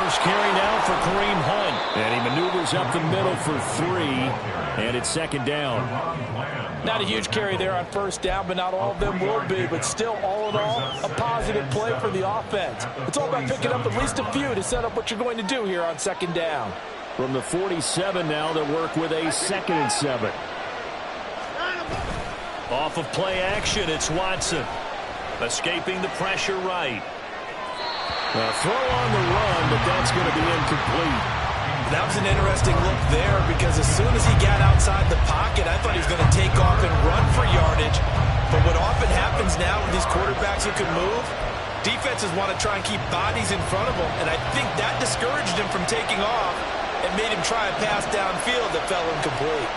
First carry now for Kareem Hunt. And he maneuvers up the middle for 3. And it's second down. Not a huge carry there on first down, but not all of them will be. But still, all in all, a positive play for the offense. It's all about picking up at least a few to set up what you're going to do here on second down. From the 47 now, they'll work with a 2nd and 7. Off of play action, it's Watson. Escaping the pressure right. A throw on the run, but that's going to be incomplete. That was an interesting look there because as soon as he got outside the pocket, I thought he was going to take off and run for yardage. But what often happens now with these quarterbacks who can move, defenses want to try and keep bodies in front of them, and I think that discouraged him from taking off and made him try a pass downfield that fell incomplete.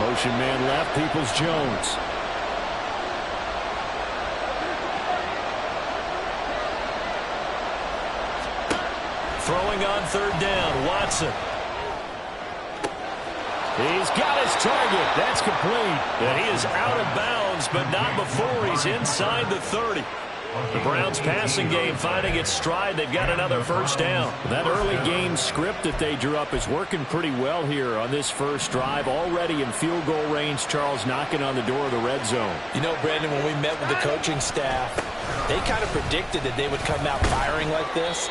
Motion man left, Peoples-Jones. Throwing on third down, Watson. He's got his target. That's complete. And he is out of bounds, but not before he's inside the 30. The Browns passing game finding its stride. They've got another first down. That early game script that they drew up is working pretty well here on this first drive. Already in field goal range, Charles knocking on the door of the red zone. You know, Brandon, when we met with the coaching staff, they kind of predicted that they would come out firing like this.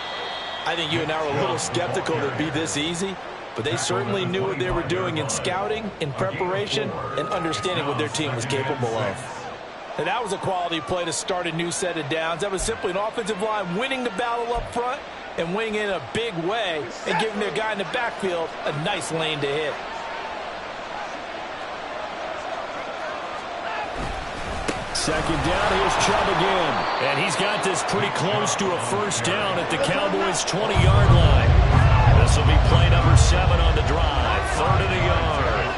I think you and I were a little skeptical that it'd be this easy, but they certainly knew what they were doing in scouting, in preparation, and understanding what their team was capable of. And that was a quality play to start a new set of downs. That was simply an offensive line winning the battle up front and winning in a big way and giving their guy in the backfield a nice lane to hit. Second down, here's Chubb again. And he's got this pretty close to a first down at the Cowboys' 20-yard line. This will be play number 7 on the drive. 3rd and a yard.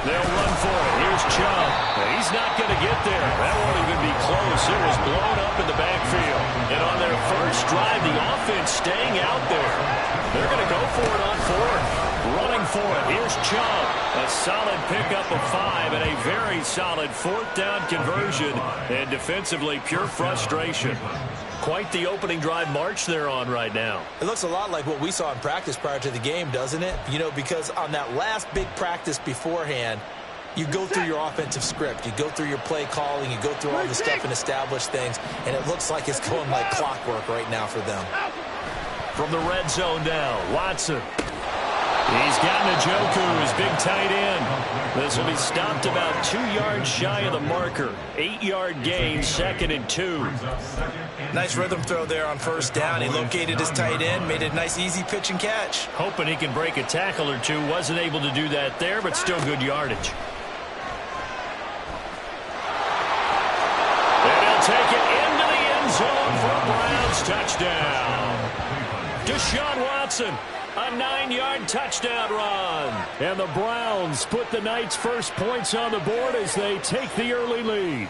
They'll run for it. Here's Chubb. And he's not going to get there. That won't even be close. It was blown up in the backfield. And on their first drive, the offense staying out there. They're going to go for it on 4th. Running for it. Here's Chubb. A solid pickup of 5 and a very solid 4th down conversion. And defensively, pure frustration. Quite the opening drive march they're on right now. It looks a lot like what we saw in practice prior to the game, doesn't it? You know, because on that last big practice beforehand, you go through your offensive script. You go through your play calling. You go through all the stuff and establish things. And it looks like it's going like clockwork right now for them. From the red zone now, Watson. He's got Njoku, his big tight end. This will be stopped about 2 yards shy of the marker. 8-yard gain, 2nd and 2. Nice rhythm throw there on first down. He located his tight end, made a nice easy pitch and catch. Hoping he can break a tackle or two. Wasn't able to do that there, but still good yardage. And he'll take it into the end zone for a Browns touchdown. Deshaun Watson. A 9-yard touchdown run. And the Browns put the night's first points on the board as they take the early lead.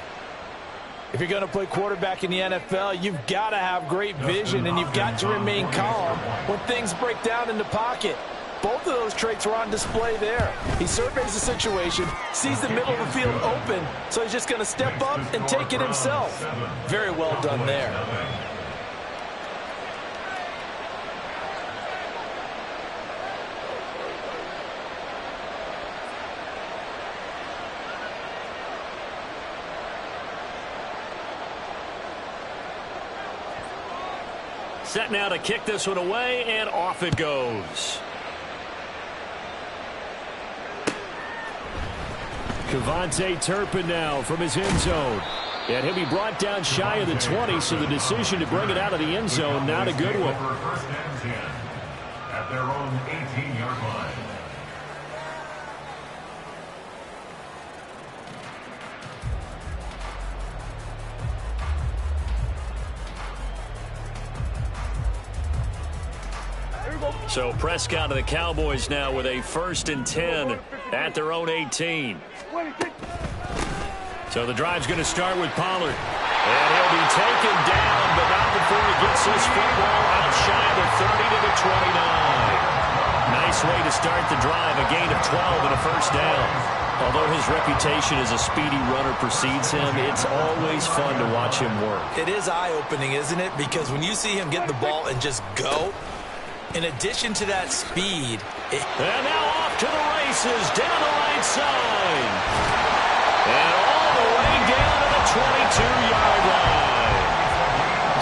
If you're going to play quarterback in the NFL, you've got to have great vision and you've got to remain calm when things break down in the pocket. Both of those traits were on display there. He surveys the situation, sees the middle of the field open, so he's just going to step up and take it himself. Very well done there. Set now to kick this one away, and off it goes. Kevontae Turpin now from his end zone. And he'll be brought down shy of the 20, so the decision to bring it out of the end zone, not a good one. At their own 18-yard line. So Prescott and the Cowboys now with a 1st and 10 at their own 18. So the drive's going to start with Pollard. And he'll be taken down, but not before he gets his football out shy of the 30 to the 29. Nice way to start the drive, a gain of 12 and a first down. Although his reputation as a speedy runner precedes him, it's always fun to watch him work. It is eye-opening, isn't it? Because when you see him get the ball and just go, in addition to that speed... And now off to the races, down the right side. And all the way down to the 22-yard line.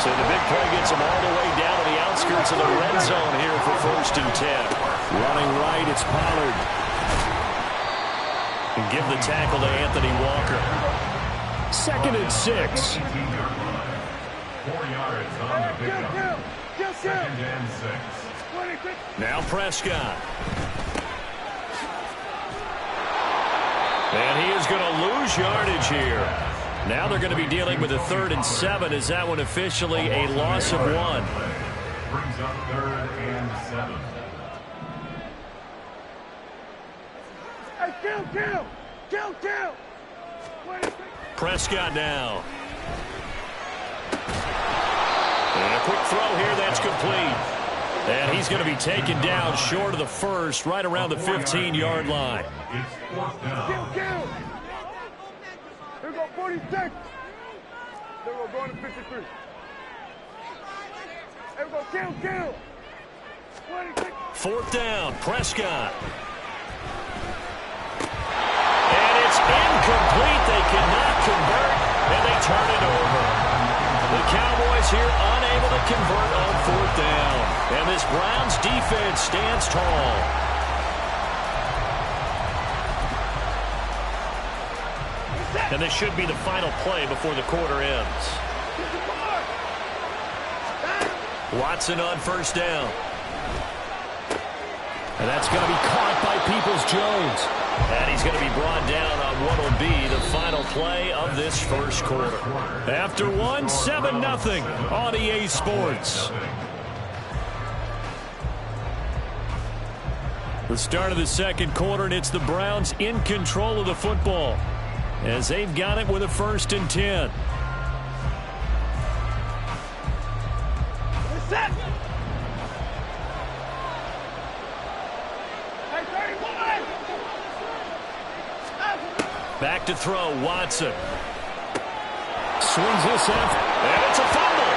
So the big play gets him all the way down to the outskirts of the red zone here for 1st and 10. Running right, it's Pollard. And give the tackle to Anthony Walker. 2nd and 6. 4 yards on the pickup. 2nd and 6. Now Prescott. And he is going to lose yardage here. Now they're going to be dealing with a 3rd and 7. Is that one officially a loss of 1? Brings up 3rd and 7. Kill! Prescott now. And a quick throw here, that's complete. And he's going to be taken down short of the 1st, right around the 15-yard line. It's 4th down. Kill! Here we go, 46. There we go, going to 53. Here we go, kill! 26. 4th down, Prescott. And it's incomplete. They cannot convert, and they turn it over. The Cowboys here unable to convert on 4th down. And this Browns defense stands tall. And this should be the final play before the quarter ends. Watson on 1st down. And that's going to be caught by Peoples-Jones. And he's going to be brought down on what will be the final play of this 1st quarter. After 1, 7-0 on EA Sports. The start of the 2nd quarter, and it's the Browns in control of the football as they've got it with a 1st and 10. Set! Back to throw, Watson. Swings this up, and it's a fumble.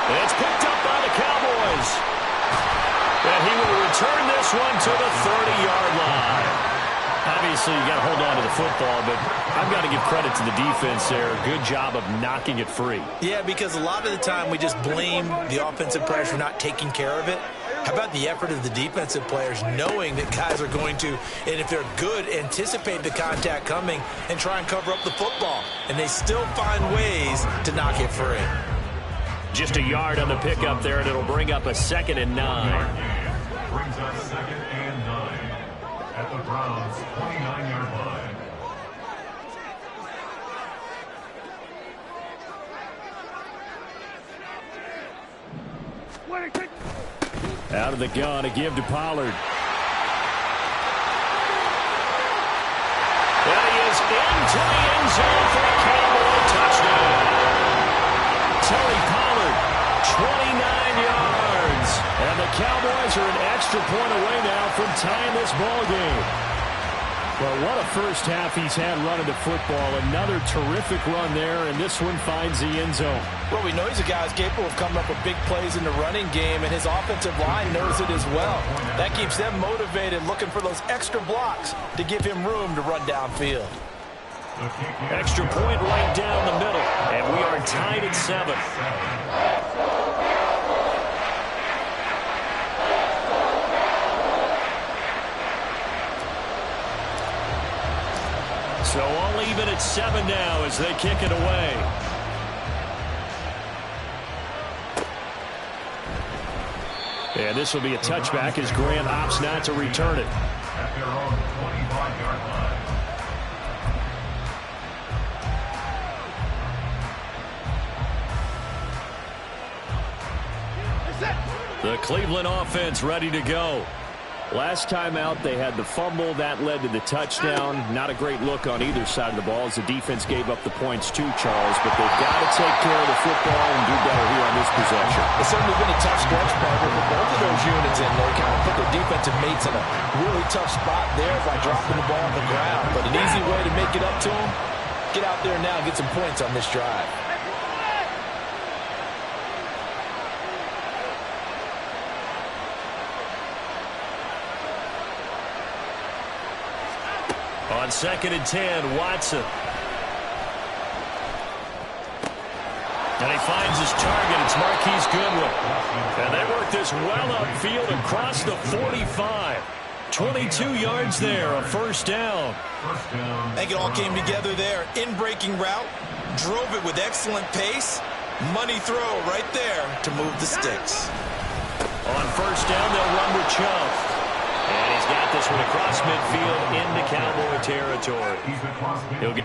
And it's picked up by the Cowboys. And he will return this one to the 30-yard line. Obviously, you got to hold on to the football, but I've got to give credit to the defense there. Good job of knocking it free. Yeah, because a lot of the time we just blame the offensive players for not taking care of it. How about the effort of the defensive players knowing that guys are going to, and if they're good, anticipate the contact coming and try and cover up the football. And they still find ways to knock it free. Just a yard on the pickup there, and it'll bring up a 2nd and 9. Brings up 2nd and 9 at the Browns' 29-yard line. Out of the gun, a give to Pollard. And he is into the end zone for a Cowboy touchdown. Terry Pollard, 29 yards. And the Cowboys are an extra point away now from tying this ball game. Well, what a first half he's had running the football. Another terrific run there, and this one finds the end zone. Well, we know he's a guy who's capable of coming up with big plays in the running game, and his offensive line knows it as well. That keeps them motivated, looking for those extra blocks to give him room to run downfield. Extra point right down the middle, and we are tied at 7. So all even at 7 now as they kick it away. And this will be a touchback as Grant opts not to return it. At their own 25-yard line. The Cleveland offense ready to go. Last time out, they had the fumble. That led to the touchdown. Not a great look on either side of the ball as the defense gave up the points too, Charles. But they've got to take care of the football and do better here on this possession. It's certainly been a tough stretch, partner, for both of those units, and they kind of put their defensive mates in a really tough spot there by dropping the ball on the ground. But an easy way to make it up to them, get out there now and get some points on this drive. On 2nd and 10, Watson. And he finds his target. It's Marquise Goodwin. And they work this well upfield across the 45. 22 yards there, a first down. I think it all came together there. In-breaking route, drove it with excellent pace. Money throw right there to move the sticks. On first down, they'll run with Chubb. And he's got this one across midfield into Cowboy territory. He'll get...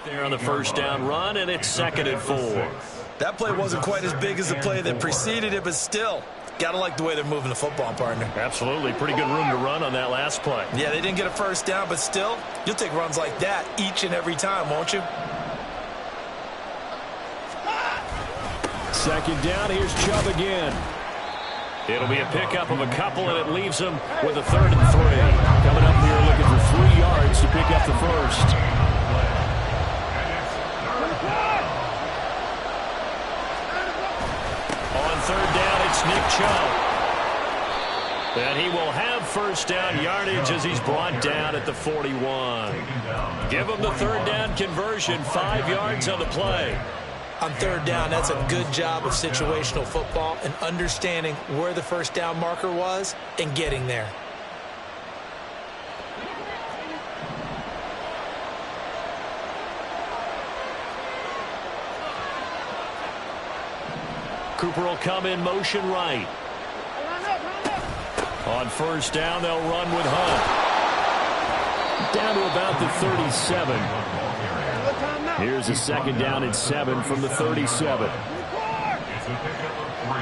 there on the first down run, and it's 2nd and 4. That play wasn't quite as big as the play that preceded it, but still, gotta like the way they're moving the football, partner. Absolutely. Pretty good room to run on that last play. Yeah, they didn't get a first down, but still, you'll take runs like that each and every time, won't you? 2nd down, here's Chubb again. It'll be a pickup of a couple, and it leaves him with a 3rd and 3. Coming up here looking for 3 yards to pick up the first. On 3rd down, it's Nick Chubb. And he will have first down yardage as he's brought down at the 41. Give him the 3rd down conversion, 5 yards on the play. On 3rd down, that's a good job of situational football and understanding where the first down marker was and getting there. Cooper will come in motion right. On first down, they'll run with Hunt. Down to about the 37. Here's a 2nd down and 7 from the 37. It's a pickup of 3.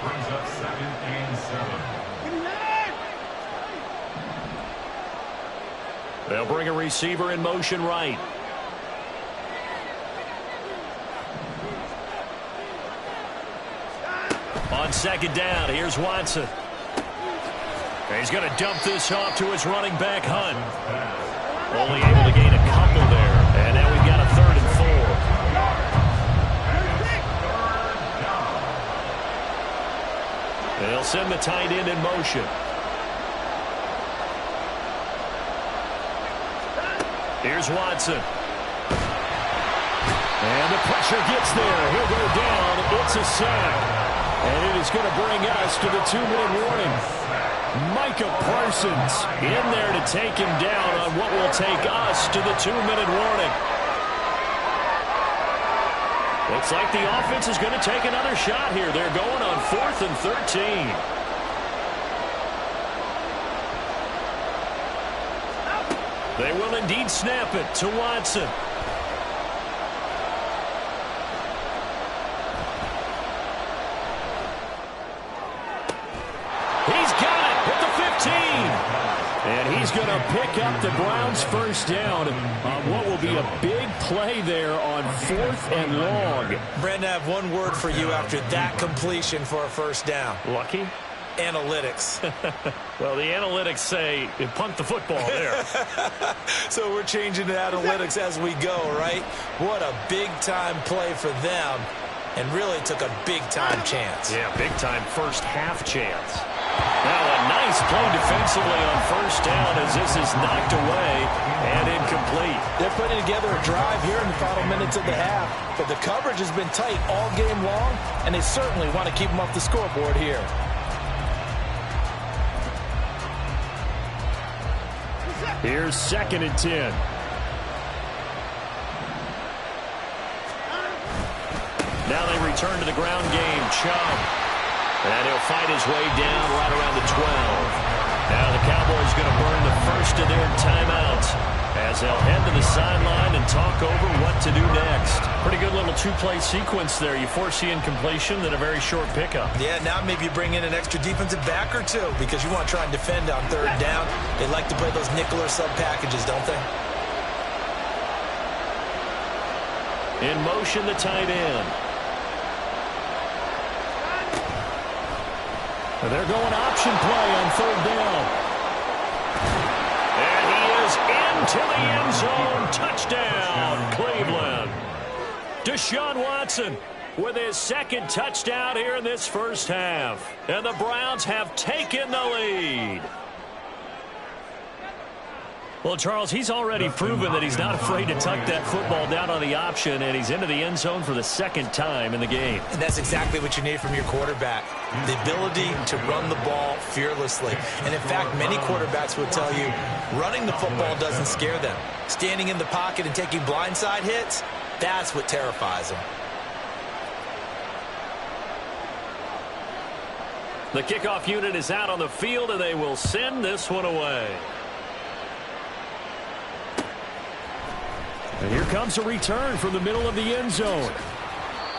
Brings up 2nd and 7. They'll bring a receiver in motion right. On 2nd down, here's Watson. He's going to dump this off to his running back, Hunt. Only able to gain a couple there. And now we've got a 3rd and 4. They'll send the tight end in motion. Here's Watson. And the pressure gets there. He'll go down. It's a sack. And it is going to bring us to the 2-minute warning. Micah Parsons in there to take him down on what will take us to the 2-minute warning. Looks like the offense is going to take another shot here. They're going on 4th and 13. They will indeed snap it to Watson. And he's going to pick up the Browns' first down on what will be a big play there on 4th and long. Brandon, I have one word for you after that completion for a first down. Lucky? Analytics. Well, the analytics say punt the football there. So we're changing the analytics as we go, right? What a big-time play for them, and really took a big-time chance. Yeah, big-time first half chance. Now a nice play defensively on first down as this is knocked away and incomplete. lead. They're putting together a drive here in the final minutes of the half, but the coverage has been tight all game long, and they certainly want to keep them off the scoreboard here. Here's 2nd and 10. Now they return to the ground game. Chubb. And he'll fight his way down right around the 12. Now the Cowboys going to burn the first of their timeouts as they'll head to the sideline and talk over what to do next. Pretty good little two-play sequence there. You force the incompletion, then a very short pickup. Yeah, now maybe you bring in an extra defensive back or two because you want to try and defend on 3rd down. They like to play those nickel or sub packages, don't they? In motion, the tight end. They're going option play on 3rd down. And he is into the end zone. Touchdown, Cleveland. Deshaun Watson with his 2nd touchdown here in this first half. And the Browns have taken the lead. Well, Charles, he's already proven that he's not afraid to tuck that football down on the option, and he's into the end zone for the 2nd time in the game. And that's exactly what you need from your quarterback, the ability to run the ball fearlessly. And, in fact, many quarterbacks will tell you running the football doesn't scare them. Standing in the pocket and taking blindside hits, that's what terrifies them. The kickoff unit is out on the field, and they will send this one away. And here comes a return from the middle of the end zone.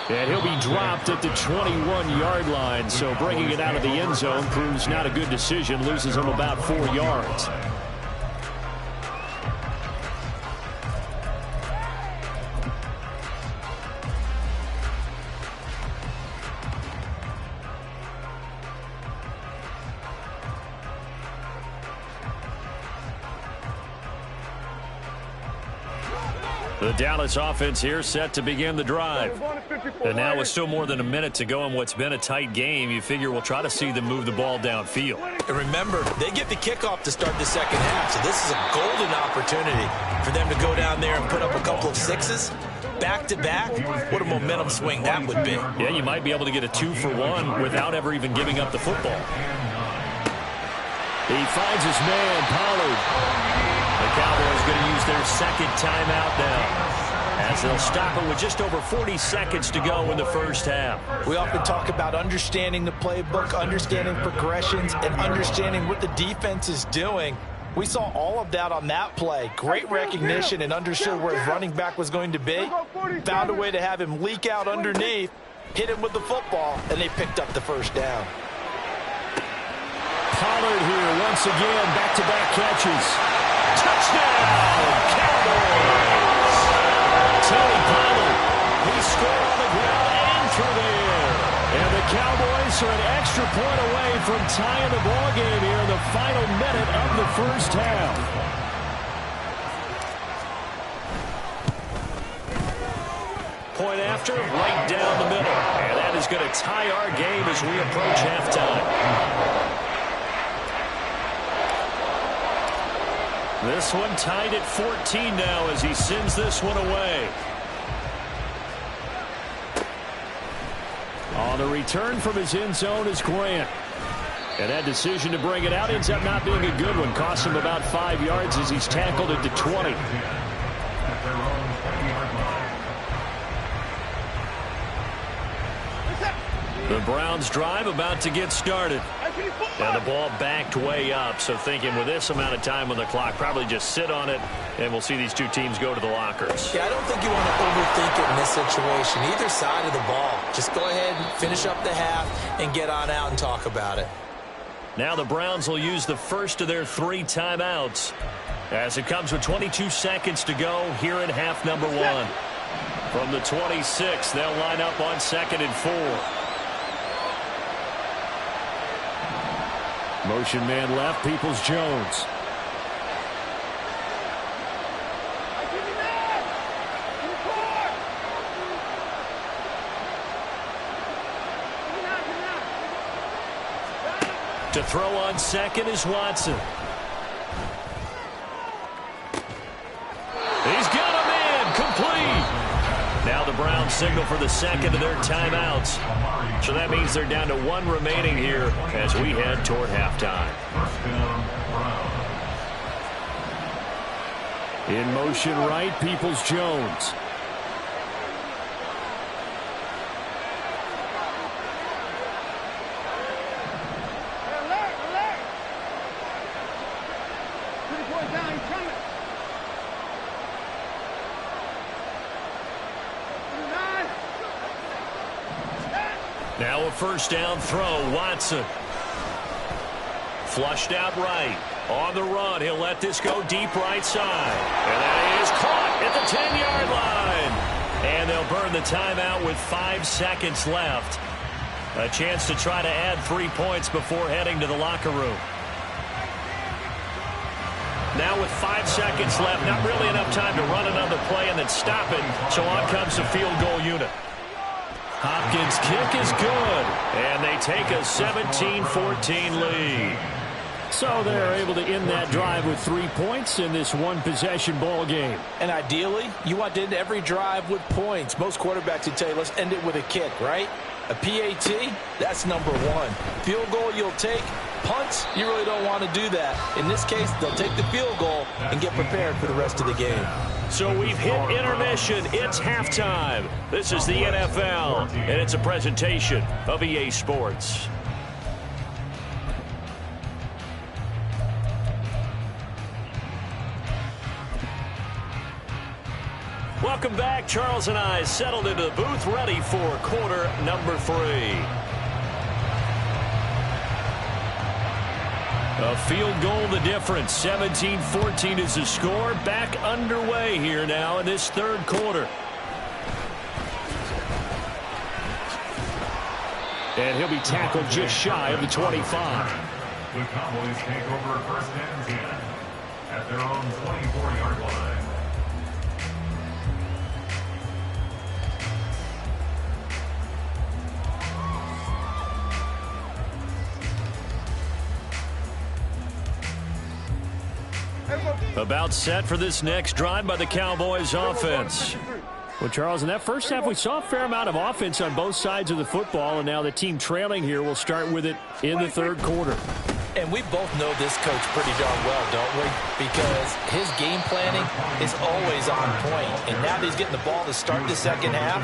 And he'll be dropped at the 21-yard line. So bringing it out of the end zone proves not a good decision. Loses him about 4 yards. The Dallas offense here set to begin the drive. And now with still more than a minute to go in what's been a tight game, you figure we'll try to see them move the ball downfield. And remember, they get the kickoff to start the 2nd half, so this is a golden opportunity for them to go down there and put up a couple of 6s. Back-to-back, what a momentum swing that would be. Yeah, you might be able to get a 2-for-1 without ever even giving up the football. He finds his man, Pollard. The Cowboys going to use their 2nd timeout now, as they'll stop it with just over 40 seconds to go in the first half. We often talk about understanding the playbook, understanding progressions, and understanding what the defense is doing. We saw all of that on that play. Great recognition and understood where his running back was going to be. Found a way to have him leak out underneath, hit him with the football, and they picked up the first down. Pollard here once again, back-to-back catches. Touchdown, Cowboys! Tony Pollard, he scored on the ground and through the air. And the Cowboys are an extra point away from tying the ball game here in the final minute of the first half. Point after, right down the middle. And that is going to tie our game as we approach halftime. This one tied at 14 now as he sends this one away. On the return from his end zone is Grant. And that decision to bring it out ends up not being a good one. Costs him about 5 yards as he's tackled at the 20. The Browns drive about to get started. And the ball backed way up, so thinking with this amount of time on the clock, probably just sit on it, and we'll see these two teams go to the lockers. Yeah, I don't think you want to overthink it in this situation, either side of the ball. Just go ahead and finish up the half and get on out and talk about it. Now the Browns will use the first of their 3 timeouts as it comes with 22 seconds to go here in half number 1. From the 26, they'll line up on 2nd and 4. Motion man left, Peoples-Jones. To throw on 2nd is Watson. signal for the second of their timeouts. So that means they're down to 1 remaining here as we head toward halftime. In motion right, Peoples-Jones. Now a first down throw, Watson. Flushed out right. On the run, he'll let this go deep right side. And that is caught at the 10-yard line. And they'll burn the timeout with 5 seconds left. A chance to try to add 3 points before heading to the locker room. Now with 5 seconds left, not really enough time to run another play and then stop it. So on comes the field goal unit. Hopkins' kick is good, and they take a 17-14 lead. So they're able to end that drive with 3 points in this one-possession ball game. And ideally, you want to end every drive with points. Most quarterbacks would tell you, let's end it with a kick, right? A PAT, that's number 1. Field goal you'll take. Punts, you really don't want to do that. In this case, they'll take the field goal and get prepared for the rest of the game. So we've hit intermission. It's halftime. This is the NFL, and it's a presentation of EA Sports. Welcome back. Charles and I settled into the booth, ready for quarter number 3. A field goal the difference. 17-14 is the score. Back underway here now in this third quarter. And he'll be tackled just shy of the 25. The Cowboys take over first and 10 at their own 24-yard line. About set for this next drive by the Cowboys offense. Well, Charles, in that first half, we saw a fair amount of offense on both sides of the football, and now the team trailing here will start with it in the third quarter. And we both know this coach pretty darn well, don't we? Because his game planning is always on point. And now that he's getting the ball to start the second half,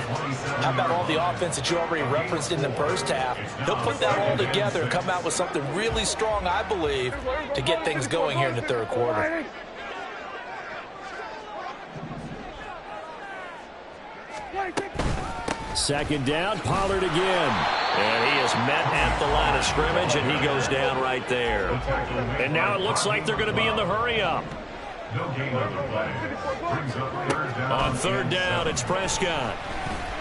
how about all the offense that you already referenced in the first half? He'll put that all together and come out with something really strong, I believe, to get things going here in the third quarter. Second down, Pollard again. And he is met at the line of scrimmage, and he goes down right there. And now it looks like they're going to be in the hurry-up. On third down, it's Prescott.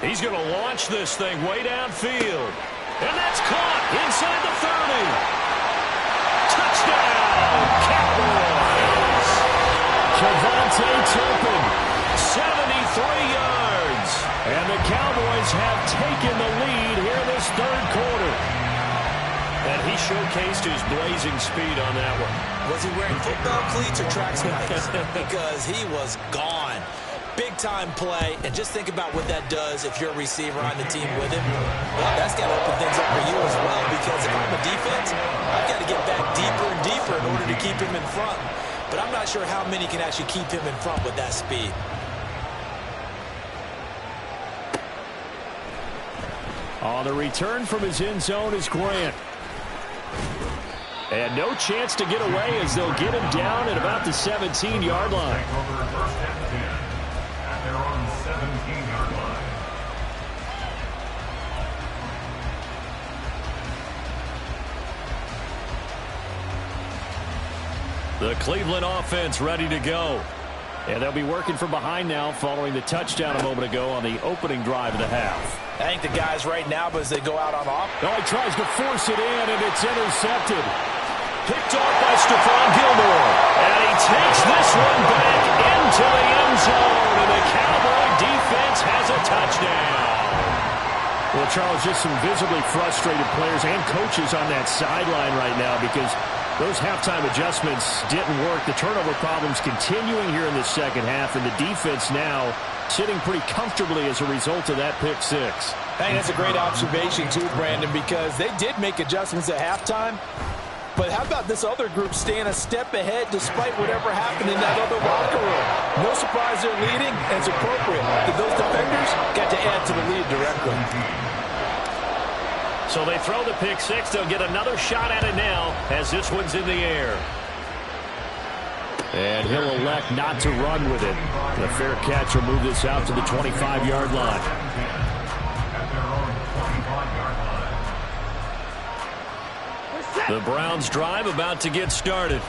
He's going to launch this thing way downfield. And that's caught inside the 30. Touchdown, Cowboys. Javonte Turpin, 73 yards. And the Cowboys have taken the lead here in this third quarter. And he showcased his blazing speed on that one. Was he wearing football cleats or track spikes? Because he was gone. Big-time play, and just think about what that does if you're a receiver on the team with him. Well, that's got to open things up for you as well, because if I'm a defense, I've got to get back deeper and deeper in order to keep him in front. But I'm not sure how many can actually keep him in front with that speed. On the return from his end zone is Grant. And no chance to get away as they'll get him down at about the 17-yard line. The Cleveland offense ready to go. And they'll be working from behind now following the touchdown a moment ago on the opening drive of the half. I think the guys right now, as they go out on off. Oh, he tries to force it in, and it's intercepted. Picked off by Stephon Gilmore. And he takes this one back into the end zone, and the Cowboy defense has a touchdown. Well, Charles, just some visibly frustrated players and coaches on that sideline right now because Those halftime adjustments didn't work. The turnover problems continuing here in the second half, and the defense now sitting pretty comfortably as a result of that pick six. Hey, that's a great observation too, Brandon, because they did make adjustments at halftime. But how about this other group staying a step ahead despite whatever happened in that other locker room? No surprise they're leading, and it's appropriate that those defenders got to add to the lead directly. So they throw the pick six. They'll get another shot at it now as this one's in the air. And he'll elect not to run with it. The fair catch will move this out to the 25-yard line. The Browns drive about to get started.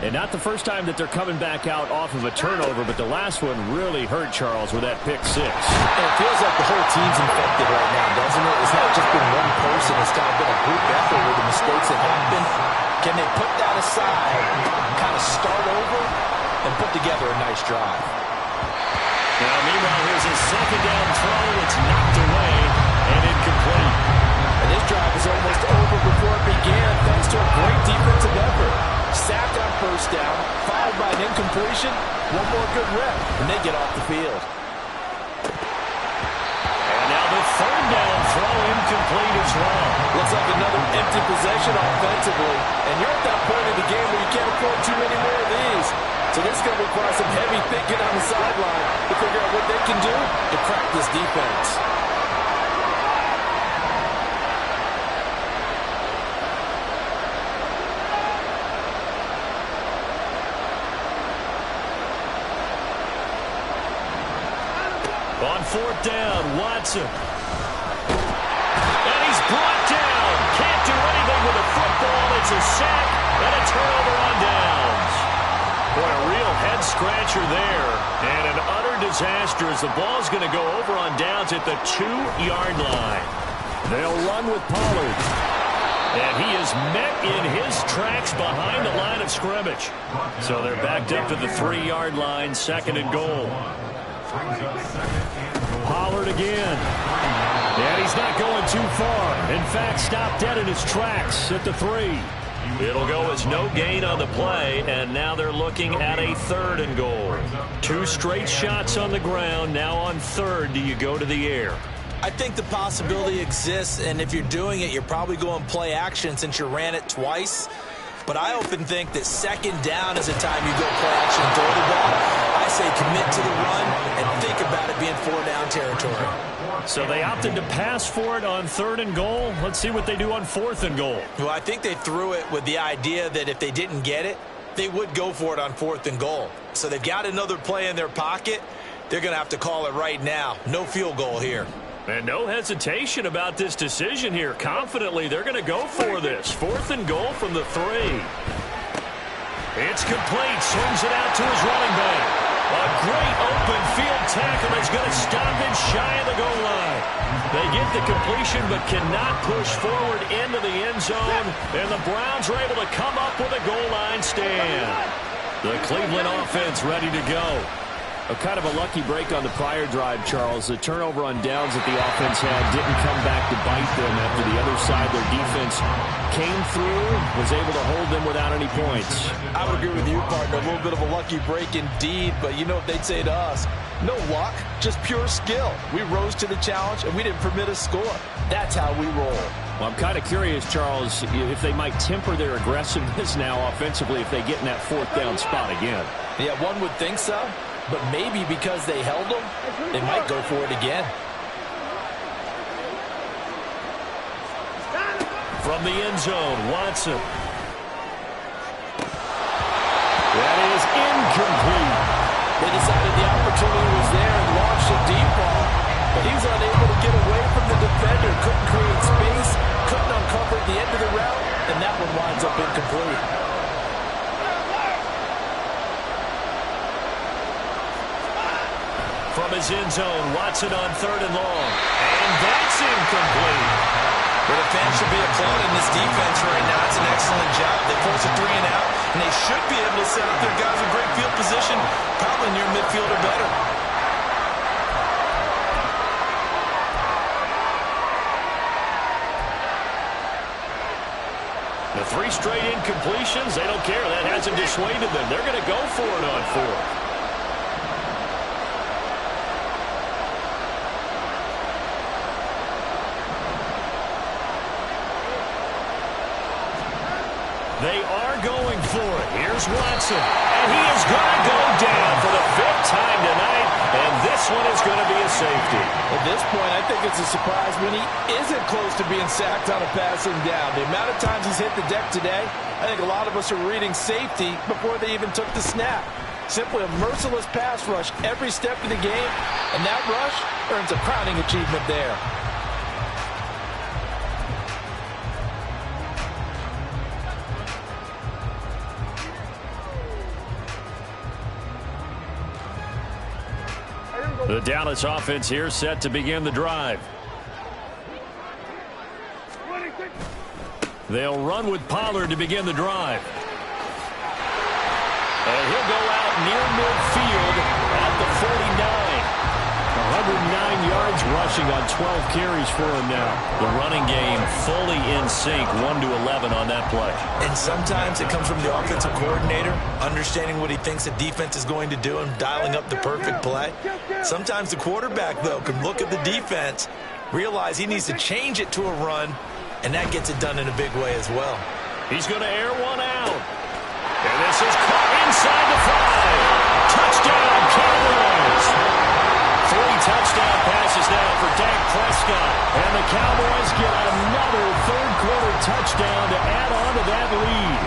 And not the first time that they're coming back out off of a turnover, but the last one really hurt Charles with that pick six. And it feels like the whole team's infected right now, doesn't it? It's not just been one person. It's kind of been a group effort with the mistakes that happen. Can they put that aside, kind of start over, and put together a nice drive? Now, meanwhile, here's a second down throw. It's knocked away and incomplete. And this drive is almost over before it began, thanks to a great defensive effort. Sacked on first down, followed by an incompletion, one more good rep, and they get off the field. And now the third down throw incomplete as well. Looks like another empty possession offensively, and you're at that point in the game where you can't afford too many more of these. So this is going to require some heavy thinking on the sideline to figure out what they can do to crack this defense. On fourth down, Watson. And he's brought down. Can't do anything with a football. It's a sack and a turnover on downs. Boy, a real head-scratcher there. And an utter disaster as the ball's going to go over on downs at the 2-yard line. They'll run with Pollard. And he is met in his tracks behind the line of scrimmage. So they're backed up to the 3-yard line, second and goal. Pollard again. And he's not going too far. In fact, stopped dead in his tracks at the 3. It'll go as no gain on the play, and now they're looking at a third and goal. 2 straight shots on the ground. Now on third, do you go to the air? I think the possibility exists, and if you're doing it, you're probably going play action since you ran it twice. But I often think that second down is a time you go play action and throw the ball. I say commit to the run and think about it being 4-down territory. So they opted to pass for it on third and goal. Let's see what they do on fourth and goal. Well, I think they threw it with the idea that if they didn't get it, they would go for it on fourth and goal. So they've got another play in their pocket. They're going to have to call it right now. No field goal here. And no hesitation about this decision here. Confidently, they're going to go for this. Fourth and goal from the 3. It's complete. Swings it out to his running back. A great open field tackle that's going to stop him shy of the goal line. They get the completion but cannot push forward into the end zone. And the Browns are able to come up with a goal line stand. The Cleveland offense ready to go. A kind of a lucky break on the prior drive, Charles. The turnover on downs that the offense had didn't come back to bite them after the other side. Their defense came through, was able to hold them without any points. I would agree with you, partner. A little bit of a lucky break indeed, but you know what they'd say to us? No luck, just pure skill. We rose to the challenge, and we didn't permit a score. That's how we roll. Well, I'm kind of curious, Charles, if they might temper their aggressiveness now offensively if they get in that fourth down spot again. Yeah, one would think so. But maybe because they held them, they might go for it again. From the end zone, Watson. That is incomplete. They decided the opportunity was there and launched a deep ball. But he was unable to get away from the defender. Couldn't create space. Couldn't uncover the end of the route. And that one winds up incomplete. From his end zone, Watson on third and long. And that's incomplete. The defense should be applauding this defense right now. It's an excellent job. They force a 3 and out, and they should be able to set up their guys in great field position, probably near midfield or better. The The 3 straight incompletions, they don't care. That hasn't dissuaded them. They're going to go for it on 4th. They are going for it. Here's Watson. And he is going to go down for the 5th time tonight. And this one is going to be a safety. At this point, I think it's a surprise when he isn't close to being sacked on a passing down. The amount of times he's hit the deck today, I think a lot of us are reading safety before they even took the snap. Simply a merciless pass rush every step of the game. And that rush earns a crowning achievement there. The Dallas offense here set to begin the drive. They'll run with Pollard to begin the drive. And he'll go out near midfield at the 49. 109 yards rushing on 12 carries for him now. The running game fully in sync, 1-11 on that play. And sometimes it comes from the offensive coordinator, understanding what he thinks the defense is going to do and dialing up the perfect play. Sometimes the quarterback, though, can look at the defense, realize he needs to change it to a run, and that gets it done in a big way as well. He's going to air one out. And this is caught inside the 5. Touchdown, Cowboys. 3 touchdown passes now for Dak Prescott. And the Cowboys get another third-quarter touchdown to add on to that lead.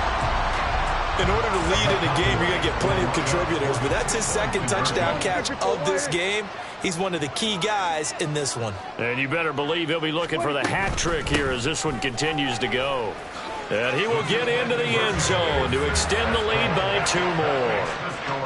In order to lead in a game, you're going to get plenty of contributors, but that's his 2nd touchdown catch of this game. He's one of the key guys in this one. And you better believe he'll be looking for the hat trick here as this one continues to go. And he will get into the end zone to extend the lead by 2 more.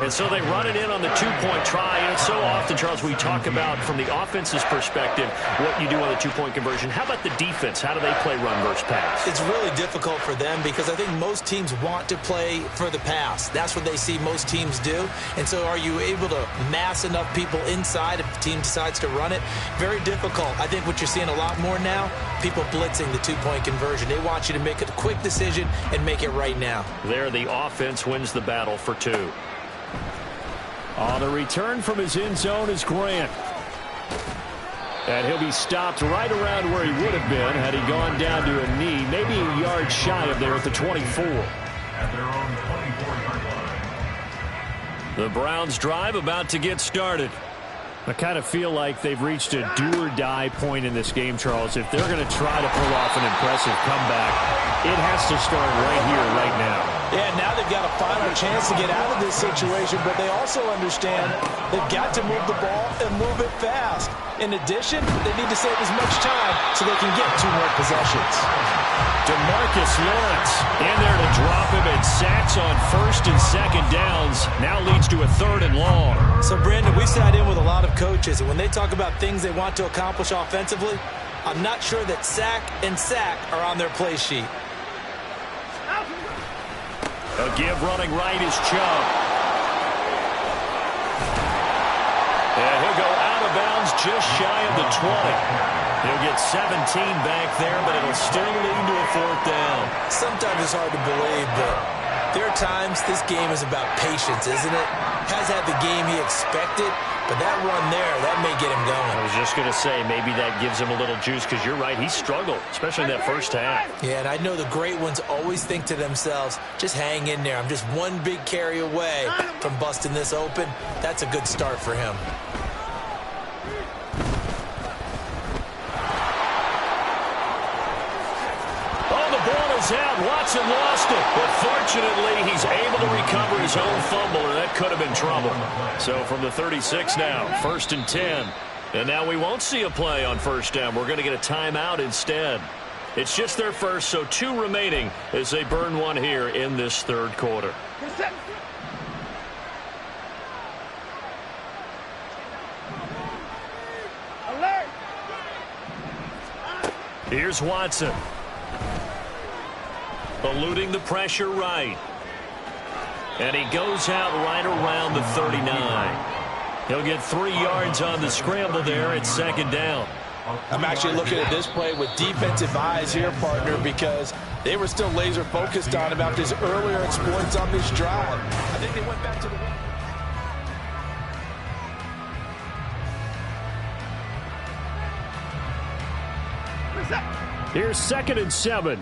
And so they run it in on the 2-point try. And it's so often, Charles, we talk about from the offense's perspective what you do on the 2-point conversion. How about the defense? How do they play run versus pass? It's really difficult for them because I think most teams want to play for the pass. That's what they see most teams do. And so are you able to mass enough people inside if the team decides to run it? Very difficult. I think what you're seeing a lot more now, people blitzing the 2-point conversion. They want you to make a quick decision and make it right now. There, the offense wins the battle for 2. On the return from his end zone is Grant. And he'll be stopped right around where he would have been had he gone down to a knee, maybe a yard shy of there at the 24. At their own 24-yard line. The Browns drive about to get started. I kind of feel like they've reached a do-or-die point in this game, Charles. If they're going to try to pull off an impressive comeback, it has to start right here, right now. Yeah, now they've got a final chance to get out of this situation, but they also understand they've got to move the ball and move it fast. In addition, they need to save as much time so they can get 2 more possessions. DeMarcus Lawrence in there to drop him, and sacks on 1st and 2nd downs. Now leads to a 3rd and long. So, Brandon, we've sat in with a lot of coaches, and when they talk about things they want to accomplish offensively, I'm not sure that sack and sack are on their play sheet. A give running right is Chubb. And he'll go out of bounds just shy of the 20. He'll get 17 back there, but it'll still lead to a 4th down. Sometimes it's hard to believe, but there are times this game is about patience, isn't it? Has had the game he expected, but that run there, that may get him going. I was just going to say, maybe that gives him a little juice, because you're right, he struggled, especially in that first half. Yeah, and I know the great ones always think to themselves, just hang in there. I'm just one big carry away from busting this open. That's a good start for him. Out. Watson lost it, but fortunately he's able to recover his own fumble, or that could have been trouble. So from the 36 now, 1st and 10. And now we won't see a play on 1st down. We're going to get a timeout instead. It's just their first, so 2 remaining as they burn 1 here in this 3rd quarter. Here's Watson. Eluding the pressure right. And he goes out right around the 39. He'll get 3 yards on the scramble there at 2nd down. I'm actually looking at this play with defensive eyes here, partner, because They were still laser focused on him after his earlier exploits on this drive. I think they went back to the... Here's 2nd and 7.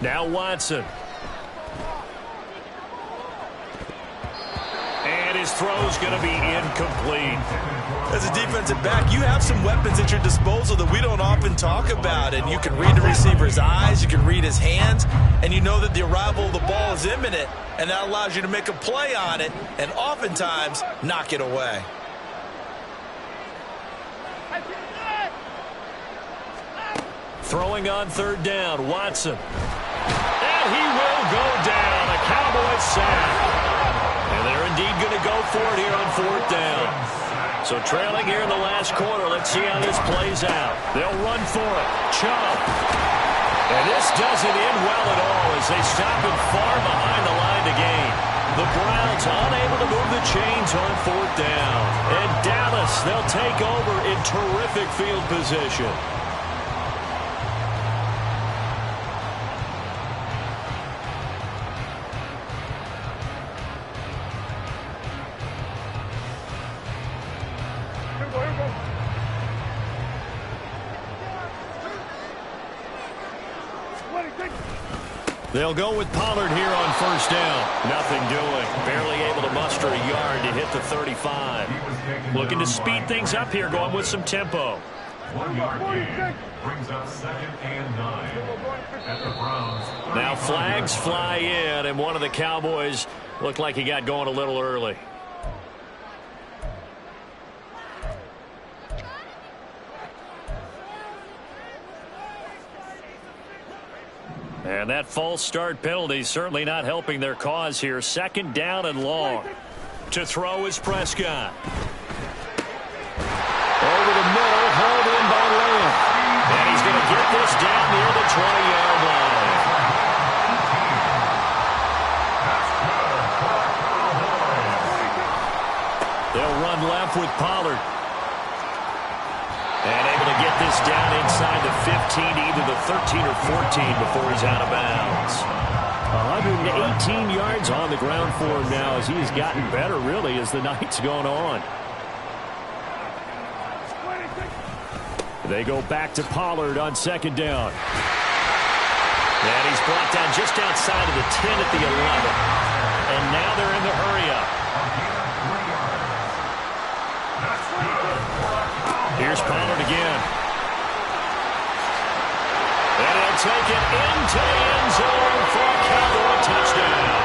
Now Watson. And his throw's going to be incomplete. As a defensive back, you have some weapons at your disposal that we don't often talk about. And you can read the receiver's eyes, you can read his hands, and you know that the arrival of the ball is imminent. And that allows you to make a play on it and oftentimes knock it away. Throwing on 3rd down, Watson. And he will go down. A Cowboys sack. And they're indeed going to go for it here on 4th down. So trailing here in the last quarter. Let's see how this plays out. They'll run for it. Chubb. And this doesn't end well at all as they stop him far behind the line to gain. The Browns unable to move the chains on 4th down. And Dallas, they'll take over in terrific field position. They'll go with Pollard here on 1st down. Nothing doing. Barely able to muster a yard to hit the 35. Looking to speed things up here, going with some tempo. 1 yard gain brings up 2nd and 9 at the Browns. Now flags fly in, and one of the Cowboys looked like he got going a little early. And that false start penalty certainly not helping their cause here. 2nd down and long. To throw is Prescott. Over the middle, hauled in by Lamb. And he's going to get this down near the 20-yard line. They'll run left with Pollard. And able to get this down inside the 15, either the 13 or 14 before he's out of bounds. 118 yards on the ground for him now as he's gotten better, really, as the night's gone on. They go back to Pollard on 2nd down. And he's brought down just outside of the 10 at the 11. And now they're in the hurry-up. Here's Pollard again. And he'll take it into the end zone for a Cowboy touchdown.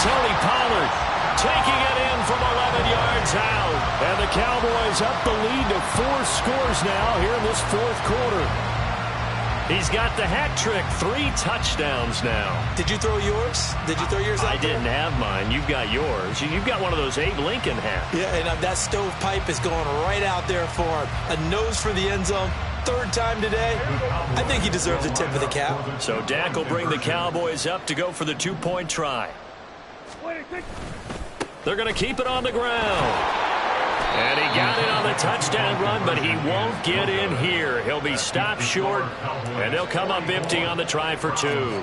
Tony Pollard taking it in from 11 yards out. And the Cowboys up the lead to 4 scores now here in this 4th quarter. He's got the hat trick, 3 touchdowns now. Did you throw yours? Did you throw yours out I didn't have mine. You've got yours. You've got one of those Abe Lincoln hats. Yeah, and that stovepipe is going right out there for him. A nose for the end zone. 3rd time today. I think he deserves a tip of the cap. So Dak will bring the Cowboys up to go for the 2-point try. They're going to keep it on the ground. And he got it on the touchdown run, but he won't get in here. He'll be stopped short, and they'll come up empty on the try for 2.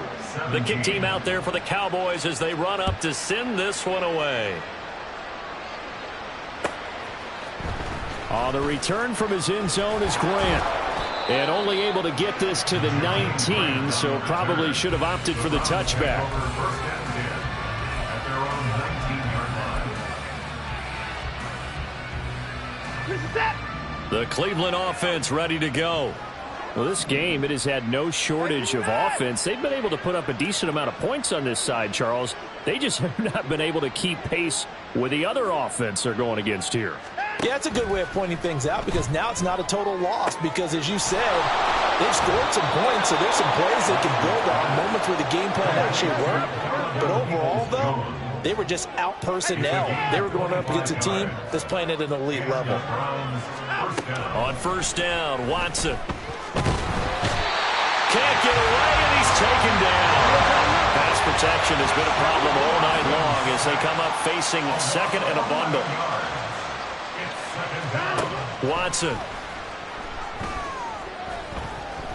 The kick team out there for the Cowboys as they run up to send this one away. On the return from his end zone is Grant. And only able to get this to the 19, so probably should have opted for the touchback. The Cleveland offense ready to go. Well, this game, it has had no shortage of offense. They've been able to put up a decent amount of points on this side, Charles. They just have not been able to keep pace with the other offense they're going against here. Yeah, it's a good way of pointing things out because now it's not a total loss because, as you said, they've scored some points, so there's some plays they can build on, moments where the game plan actually worked. But overall, though, they were just out personnel. They were going up against a team that's playing at an elite level. On 1st down, Watson. Can't get away, and he's taken down. Pass protection has been a problem all night long as they come up facing second and a bundle. Watson.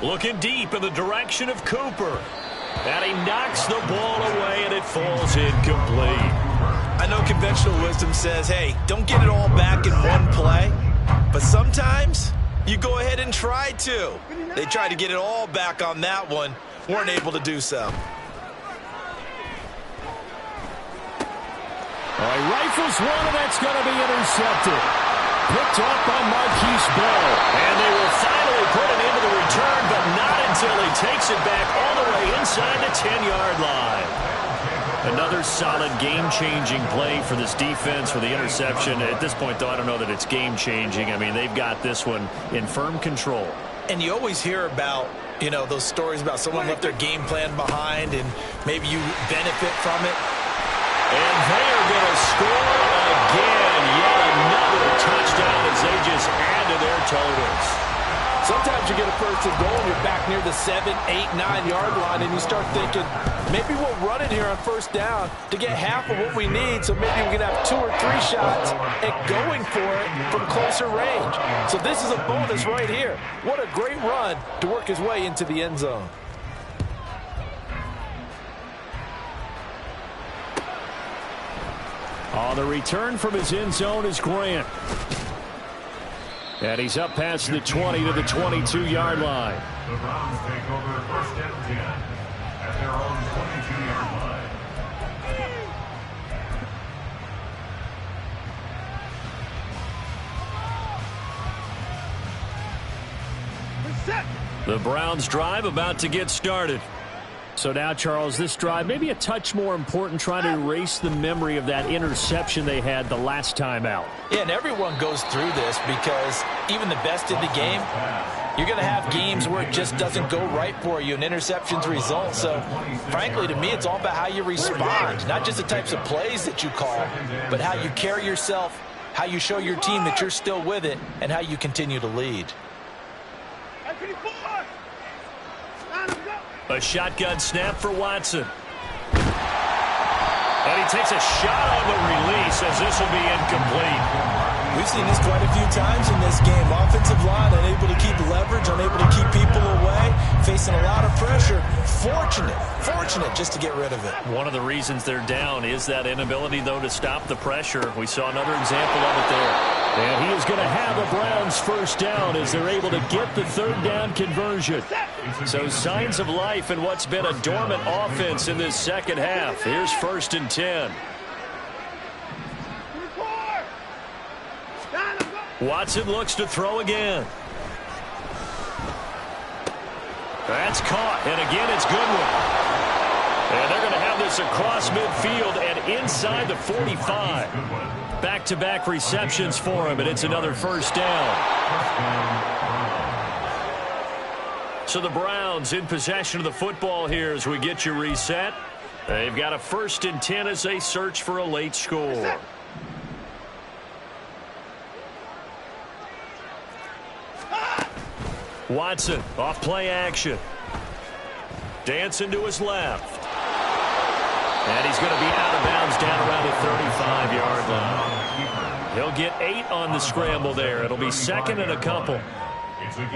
Looking deep in the direction of Cooper. And he knocks the ball away, and it falls incomplete. I know conventional wisdom says, hey, don't get it all back in one play. But sometimes you go ahead and try to. They tried to get it all back on that one. Weren't able to do so. He rifles one, and that's going to be intercepted. Picked up by Marquise Bell. And they will finally put it into the return, but not until he takes it back all the way inside the 10-yard line. Another solid game-changing play for this defense for the interception. At this point, though, I don't know that it's game-changing. I mean, they've got this one in firm control. And you always hear about, you know, those stories about someone left their game plan behind and maybe you benefit from it. And they are going to score again. Yet another touchdown as they just add to their totals. Sometimes you get a first and goal, you're back near the 7, 8, 9-yard line, and you start thinking, maybe we'll run it here on first down to get half of what we need, so maybe we can have 2 or 3 shots at going for it from closer range. So this is a bonus right here. What a great run to work his way into the end zone. On the return from his end zone is Grant. And he's up past the 20 to the 22-yard line. The Browns take over first and 10 at their own 22-yard line. The Browns drive about to get started. So now, Charles, this drive maybe a touch more important, trying to erase the memory of that interception they had the last time out. Yeah, and everyone goes through this because even the best in the game, you're going to have games where it just doesn't go right for you and interceptions result. So, frankly, to me, it's all about how you respond, not just the types of plays that you call, but how you carry yourself, how you show your team that you're still with it, and how you continue to lead. A shotgun snap for Watson. And he takes a shot on the release as this will be incomplete. We've seen this quite a few times in this game. Offensive line unable to keep leverage, unable to keep people away, facing a lot of pressure. Fortunate just to get rid of it. One of the reasons they're down is that inability, though, to stop the pressure. We saw another example of it there. And he is going to have a Browns first down as they're able to get the third down conversion. So signs of life in what's been a dormant offense in this second half. Here's first and 10. Watson looks to throw again. That's caught, and again it's Goodwin. And they're going to have this across midfield and inside the 45. Back-to-back receptions for him, and it's another first down. So the Browns in possession of the football here as we get you reset. They've got a first and 10 as they search for a late score. Watson off play action. Dancing to his left. And he's going to be out of bounds down around the 35-yard line. He'll get 8 on the scramble there. It'll be second and a couple.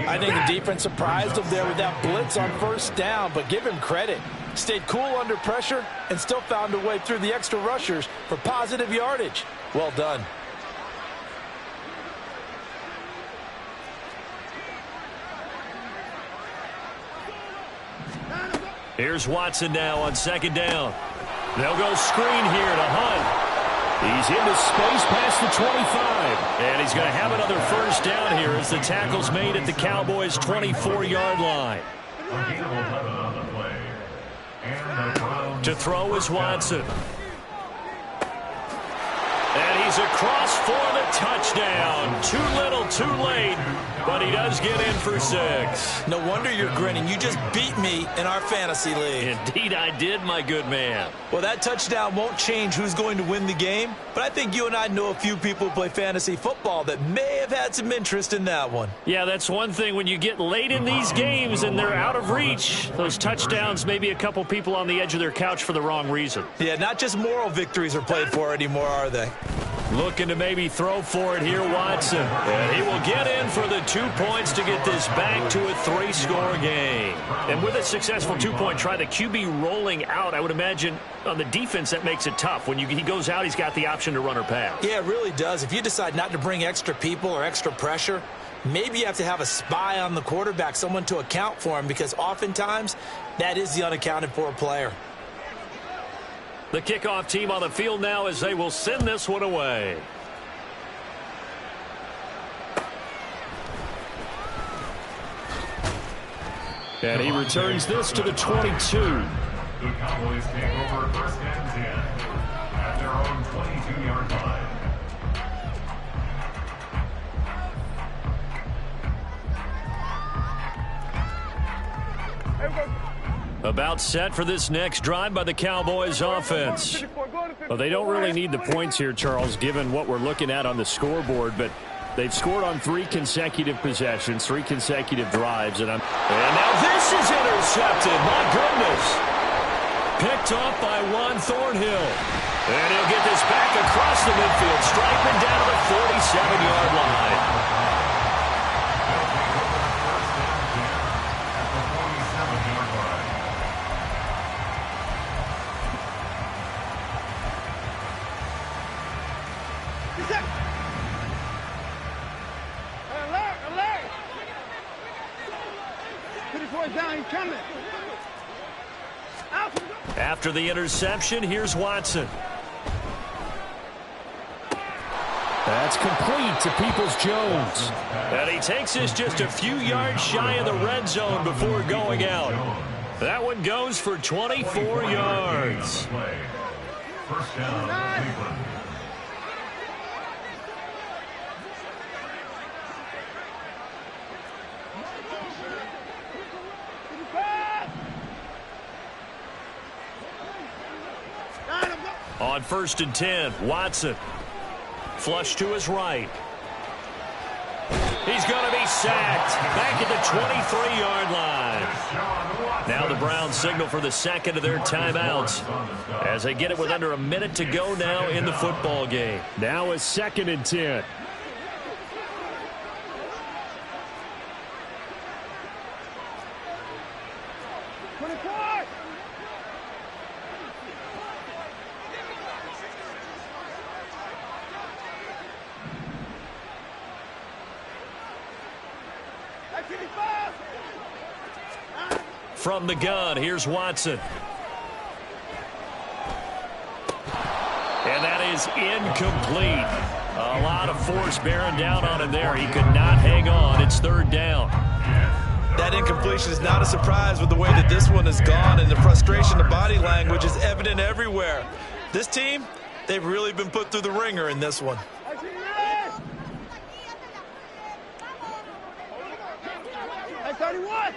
I think the defense surprised him there with that blitz on first down, but give him credit. Stayed cool under pressure and still found a way through the extra rushers for positive yardage. Well done. Here's Watson now on second down. They'll go screen here to Hunt. He's into space past the 25. And he's going to have another first down here as the tackle's made at the Cowboys' 24-yard line. To throw is Watson. And He's across for the touchdown. Too little, too late, but he does get in for 6. No wonder you're grinning. You just beat me in our fantasy league. Indeed I did, my good man. Well, that touchdown won't change who's going to win the game, but I think you and I know a few people who play fantasy football that may have had some interest in that one. Yeah, that's one thing. When you get late in these games and they're out of reach, those touchdowns, maybe a couple people on the edge of their couch for the wrong reason. Yeah, not just moral victories are played for anymore, are they? Looking to maybe throw for it here, Watson. And he will get in for the 2 points to get this back to a 3-score game. And with a successful 2-point try, the QB rolling out, I would imagine on the defense that makes it tough. When he goes out, he's got the option to run or pass. Yeah, it really does. If you decide not to bring extra people or extra pressure, maybe you have to have a spy on the quarterback, someone to account for him, because oftentimes that is the unaccounted for player. The kickoff team on the field now as they will send this one away. And he returns this to the 22. The Cowboys take over 1st and 10 at their own 22-yard line. About set for this next drive by the Cowboys offense. Well, they don't really need the points here, Charles, given what we're looking at on the scoreboard, but they've scored on 3 consecutive possessions, 3 consecutive drives, and now this is intercepted. My goodness. Picked off by Juan Thornhill. And he'll get this back across the midfield, striping down to the 47-yard line. After the interception, here's Watson. That's complete to Peoples-Jones. And he takes this just a few yards shy of the red zone before going out. That one goes for 24 yards. 1st down, Cleveland. On 1st and 10, Watson. Flush to his right. He's going to be sacked. Back at the 23-yard line. Now the Browns signal for the second of their timeouts as they get it with under a minute to go now in the football game. Now a 2nd and 10. From the gun, here's Watson. And that is incomplete. A lot of force bearing down on him there. He could not hang on. It's 3rd down. That incompletion is not a surprise with the way that this one has gone, and the frustration, the body language is evident everywhere. This team, they've really been put through the ringer in this one. Hey, 31.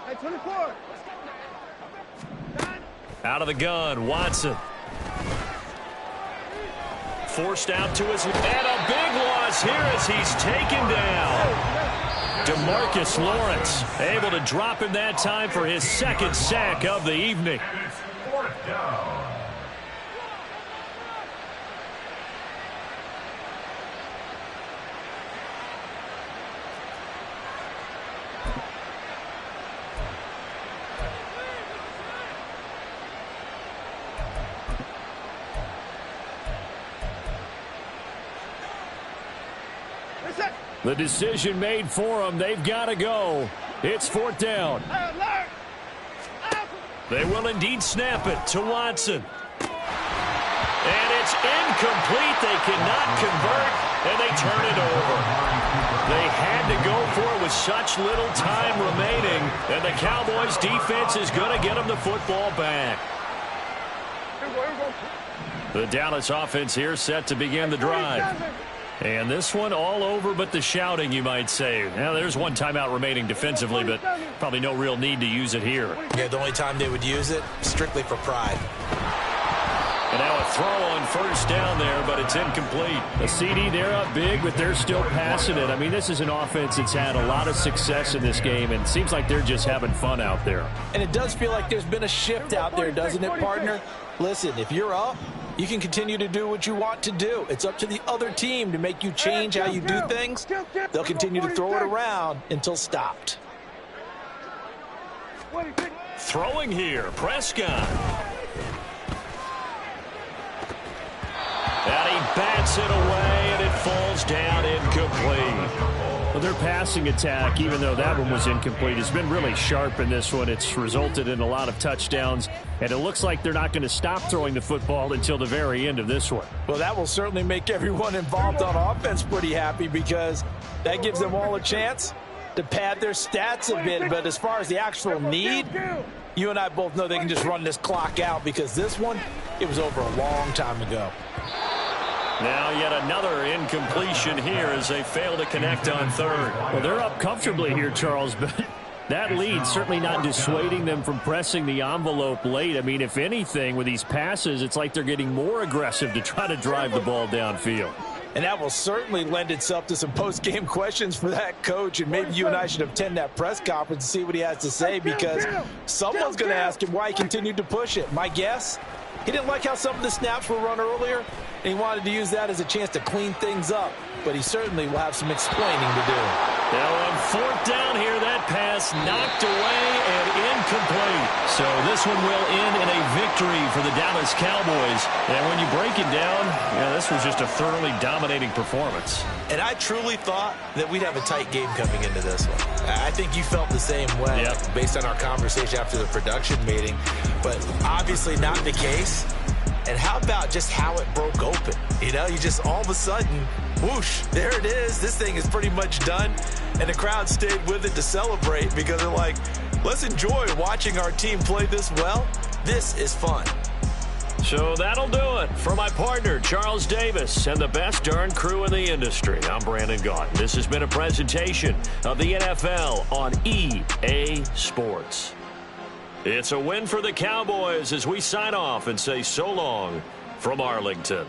Hey, 24. Out of the gun, Watson. Forced out to his... And a big loss here as he's taken down. DeMarcus Lawrence able to drop him that time for his 2nd sack of the evening. And it's 4th down. The decision made for them. They've got to go. It's 4th down. They will indeed snap it to Watson. And it's incomplete. They cannot convert, and they turn it over. They had to go for it with such little time remaining, and the Cowboys defense is going to get them the football back. Here we go. The Dallas offense here set to begin the drive. And this one all over but the shouting, you might say. Now, there's one timeout remaining defensively, but probably no real need to use it here. Yeah, the only time they would use it, strictly for pride. And now a throw on first down there, but it's incomplete. A CD, they're up big, but they're still passing it. I mean, this is an offense that's had a lot of success in this game, and it seems like they're just having fun out there. And it does feel like there's been a shift out there, doesn't it, partner? Listen, if you're up, you can continue to do what you want to do. It's up to the other team to make you change how you do things. They'll continue to throw it around until stopped. Throwing here, Prescott. And he bats it away, and it falls down incomplete. Well, their passing attack, even though that one was incomplete, has been really sharp in this one. It's resulted in a lot of touchdowns, and it looks like they're not going to stop throwing the football until the very end of this one. Well, that will certainly make everyone involved on offense pretty happy because that gives them all a chance to pad their stats a bit. But as far as the actual need, you and I both know they can just run this clock out because this one, it was over a long time ago. Now yet another incompletion here as they fail to connect on third. Well, they're up comfortably here, Charles, but that lead certainly not dissuading them from pressing the envelope late. I mean, if anything, with these passes, it's like they're getting more aggressive to try to drive the ball downfield. And that will certainly lend itself to some post-game questions for that coach. And maybe you and I should attend that press conference and see what he has to say because someone's going to ask him why he continued to push it. My guess, he didn't like how some of the snaps were run earlier, and he wanted to use that as a chance to clean things up. But he certainly will have some explaining to do. Now on fourth down here, that pass knocked away and incomplete. So this one will end in a victory for the Dallas Cowboys. And when you break it down, this was just a thoroughly dominating performance. And I truly thought that we'd have a tight game coming into this one. I think you felt the same way based on our conversation after the production meeting. But obviously not the case. And how about just how it broke open? You know, you just all of a sudden, whoosh, there it is. This thing is pretty much done. And the crowd stayed with it to celebrate because they're like, let's enjoy watching our team play this well. This is fun. So that'll do it. For my partner, Charles Davis, and the best darn crew in the industry, I'm Brandon Gaudin. This has been a presentation of the NFL on EA Sports. It's a win for the Cowboys as we sign off and say so long from Arlington.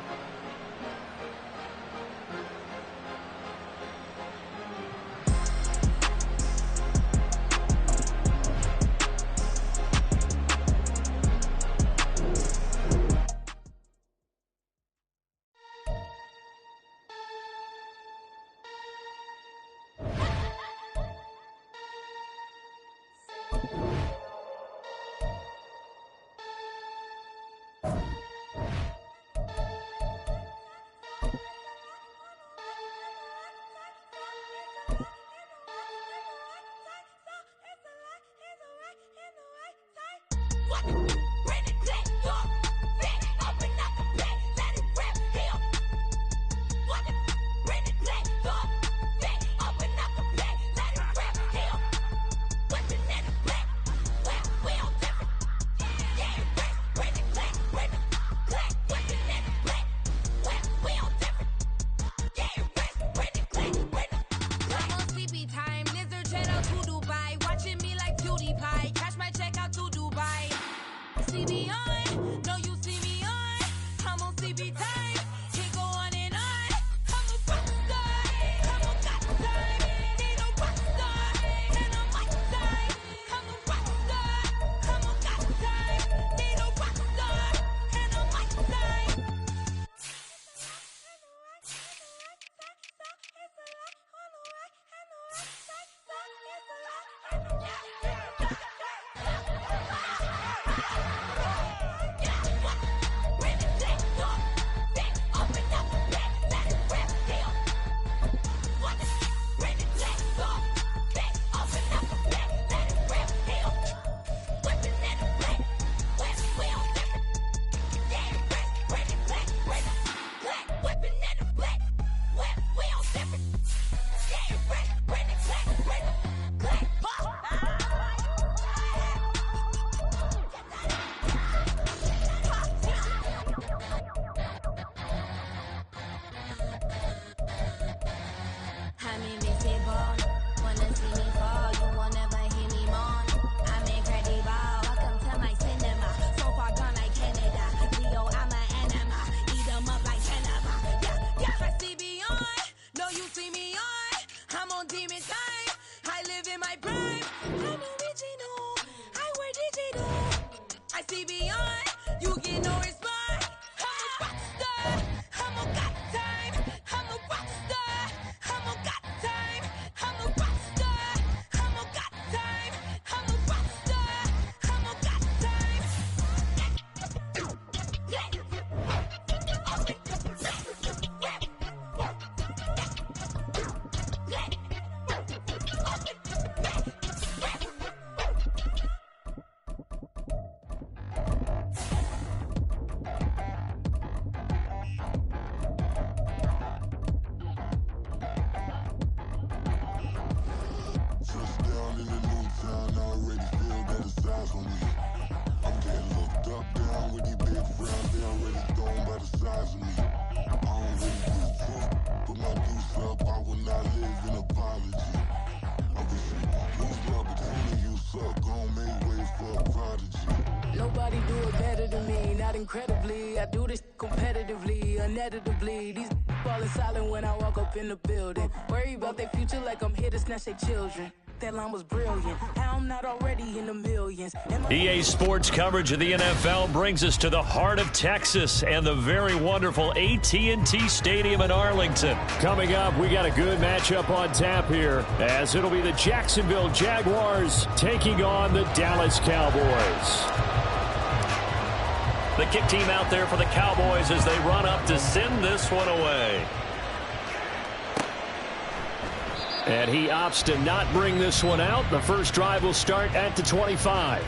I'm on demon time. I live in my prime. I'm original. I wear digital. I see beyond. You get no response. I'm a rock star. I'm a got time. I'm a rock star. I'm a got time. I'm a rock star. I'm a got time. I'm a rock star. I'm a got time. Touchdown in the new town, I already feel that it's eyes on me. I'm getting looked up, down with these big frowns, they already thrown by the size of me. I don't really do the truth, put my deuce up, I will not live in apology. I wish who's love between you suck, gon' make way for a prodigy. Nobody do it better than me, not incredibly. I do this competitively, uneditably. These falling silent when I walk up in the building. Worry about their future like I'm here to snatch their children. That line was brilliant. How I'm not already in the millions. EA Sports coverage of the NFL brings us to the heart of Texas and the very wonderful AT&T Stadium in Arlington. Coming up, we got a good matchup on tap here, as it'll be the Jacksonville Jaguars taking on the Dallas Cowboys. The kick team out there for the Cowboys as they run up to send this one away. And he opts to not bring this one out. The first drive will start at the 25.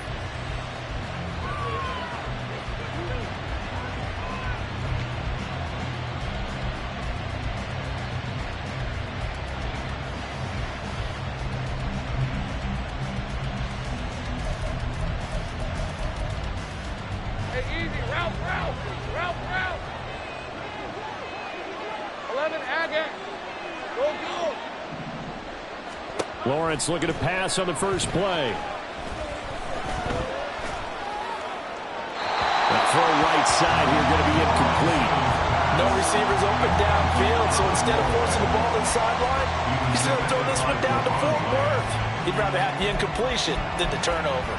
Hey, easy. Route. 11, Agate. Go. Lawrence looking to pass on the first play. That throw right side here going to be incomplete. No receivers open downfield, so instead of forcing the ball to the sideline, he's going to throw this one down to Fort Worth. He'd rather have the incompletion than the turnover.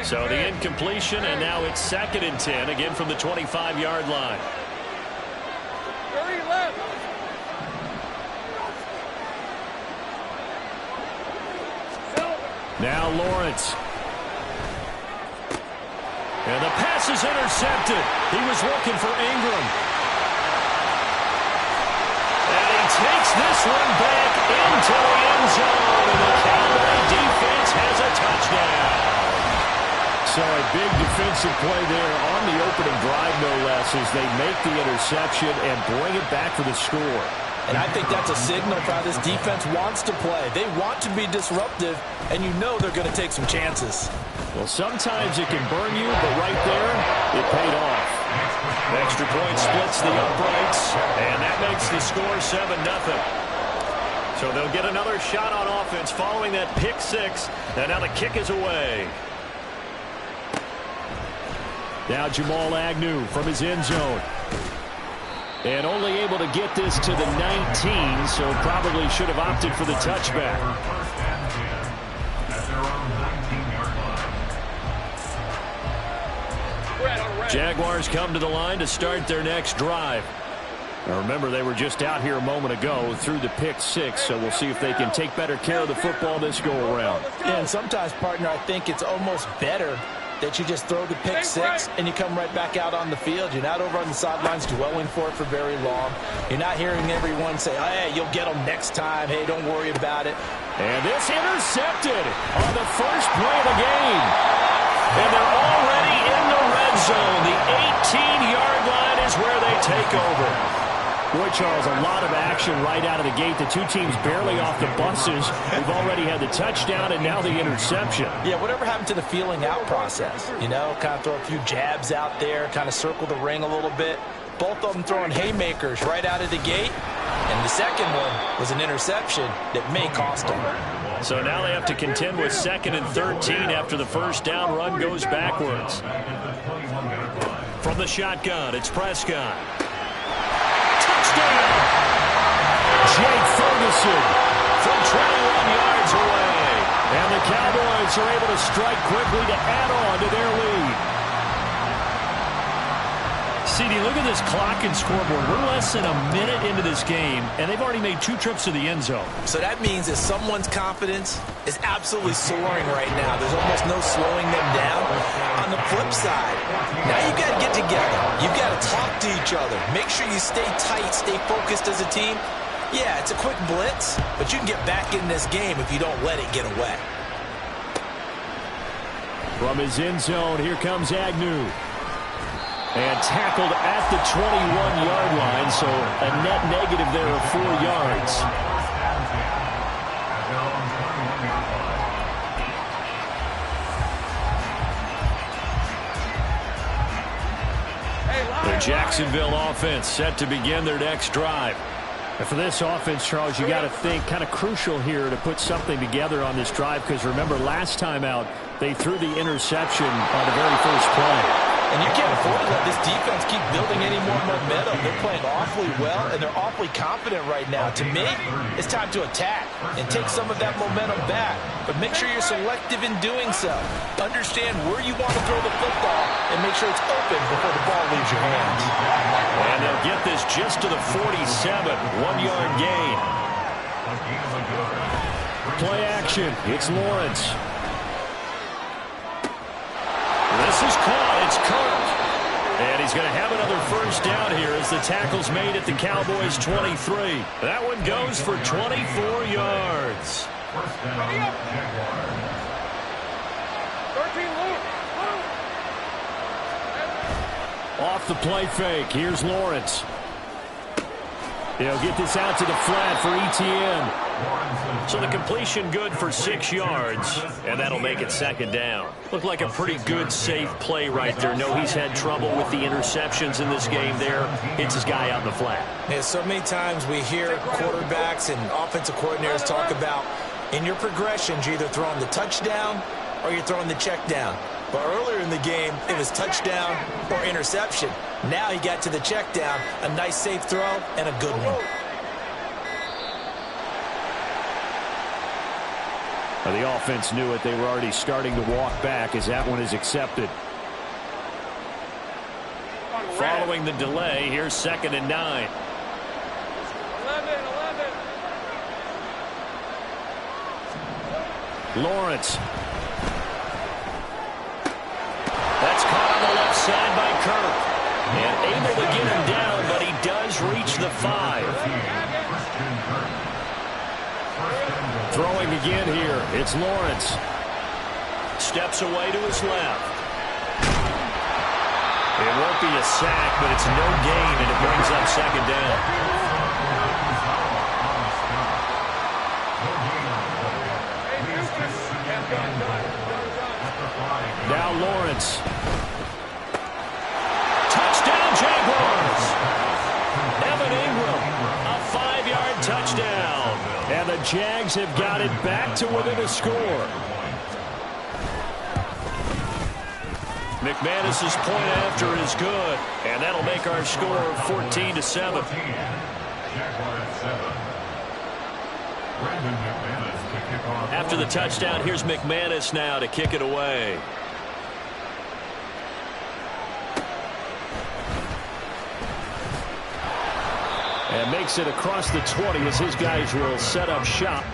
So the incompletion, and now it's 2nd and 10, again from the 25-yard line. 30 left. Now Lawrence. And the pass is intercepted. He was looking for Ingram. And he takes this one back into the end zone, and the Cowboy defense has a touchdown. So a big defensive play there on the opening drive, no less, as they make the interception and bring it back for the score. And I think that's a signal for how this defense wants to play. They want to be disruptive, and you know they're going to take some chances. Well, sometimes it can burn you, but right there, it paid off. Extra point splits the uprights, and that makes the score 7-0. So they'll get another shot on offense following that pick six, and now the kick is away. Now Jamal Agnew from his end zone. And only able to get this to the 19, so probably should have opted for the touchback. Jaguars come to the line to start their next drive. Now remember, they were just out here a moment ago through the pick six, so we'll see if they can take better care of the football this go-around. Yeah, and sometimes, partner, I think it's almost better that you just throw the pick six and you come right back out on the field. You're not over on the sidelines dwelling for it for very long. You're not hearing everyone say, oh, hey, you'll get them next time. Hey, don't worry about it. And this intercepted on the first play of the game. And they're already in the red zone. The 18-yard line is where they take over. Boy, Charles, a lot of action right out of the gate. The two teams barely off the buses. We've already had the touchdown and now the interception. Yeah, whatever happened to the feeling out process? You know, kind of throw a few jabs out there, kind of circle the ring a little bit. Both of them throwing haymakers right out of the gate. And the second one was an interception that may cost them. So now they have to contend with 2nd and 13 after the first down run goes backwards. From the shotgun, it's Prescott. Touchdown! Jake Ferguson from 21 yards away. And the Cowboys are able to strike quickly to add on to their lead. CD, look at this clock and scoreboard. We're less than a minute into this game, and they've already made 2 trips to the end zone. So that means that someone's confidence is absolutely soaring right now. There's almost no slowing them down. On the flip side, now you got to get together. You've got to talk to each other. Make sure you stay tight, stay focused as a team. Yeah, it's a quick blitz, but you can get back in this game if you don't let it get away. From his end zone, here comes Agnew. And tackled at the 21-yard line, so a net negative there of 4 yards. The Jacksonville offense set to begin their next drive. And for this offense, Charles, you got to think kind of crucial here to put something together on this drive, because remember last time out they threw the interception on the very first play. And you can't afford to let this defense keep building any more momentum. They're playing awfully well, and they're awfully confident right now. To me, it's time to attack and take some of that momentum back. But make sure you're selective in doing so. Understand where you want to throw the football and make sure it's open before the ball leaves your hands. And they'll get this just to the 47, 1-yard gain. Play action. It's Lawrence. This is caught. It's Kirk. And he's going to have another first down here as the tackle's made at the Cowboys' 23. That one goes for 24 yards. First down, Jaguars. 13 loose. Off the play fake. Here's Lawrence. He'll get this out to the flat for ETN. So the completion good for 6 yards, and that'll make it 2nd down. Looked like a pretty good, safe play right there. No, he's had trouble with the interceptions in this game there. Hits his guy out in the flat. Yeah, so many times we hear quarterbacks and offensive coordinators talk about in your progressions, you're either throwing the touchdown or you're throwing the check down. But earlier in the game, it was touchdown or interception. Now he got to the check down, a nice safe throw, and a good one. Well, the offense knew it. They were already starting to walk back as that one is accepted. Following the delay, here's 2nd and 9. 11. Lawrence. That's caught on the left side by Kirk. And able to get him down, but he does reach the 5. Throwing again here. It's Lawrence. Steps away to his left. It won't be a sack, but it's no gain, and it brings up 2nd down. Now Lawrence. Touchdown, Jaguars. Evan Ingram, a 5-yard touchdown. And the Jags have got it back to within a score. McManus's point after is good, and that'll make our score 14-7. After the touchdown, here's McManus now to kick it away. And makes it across the 20 as his guys will set up shop.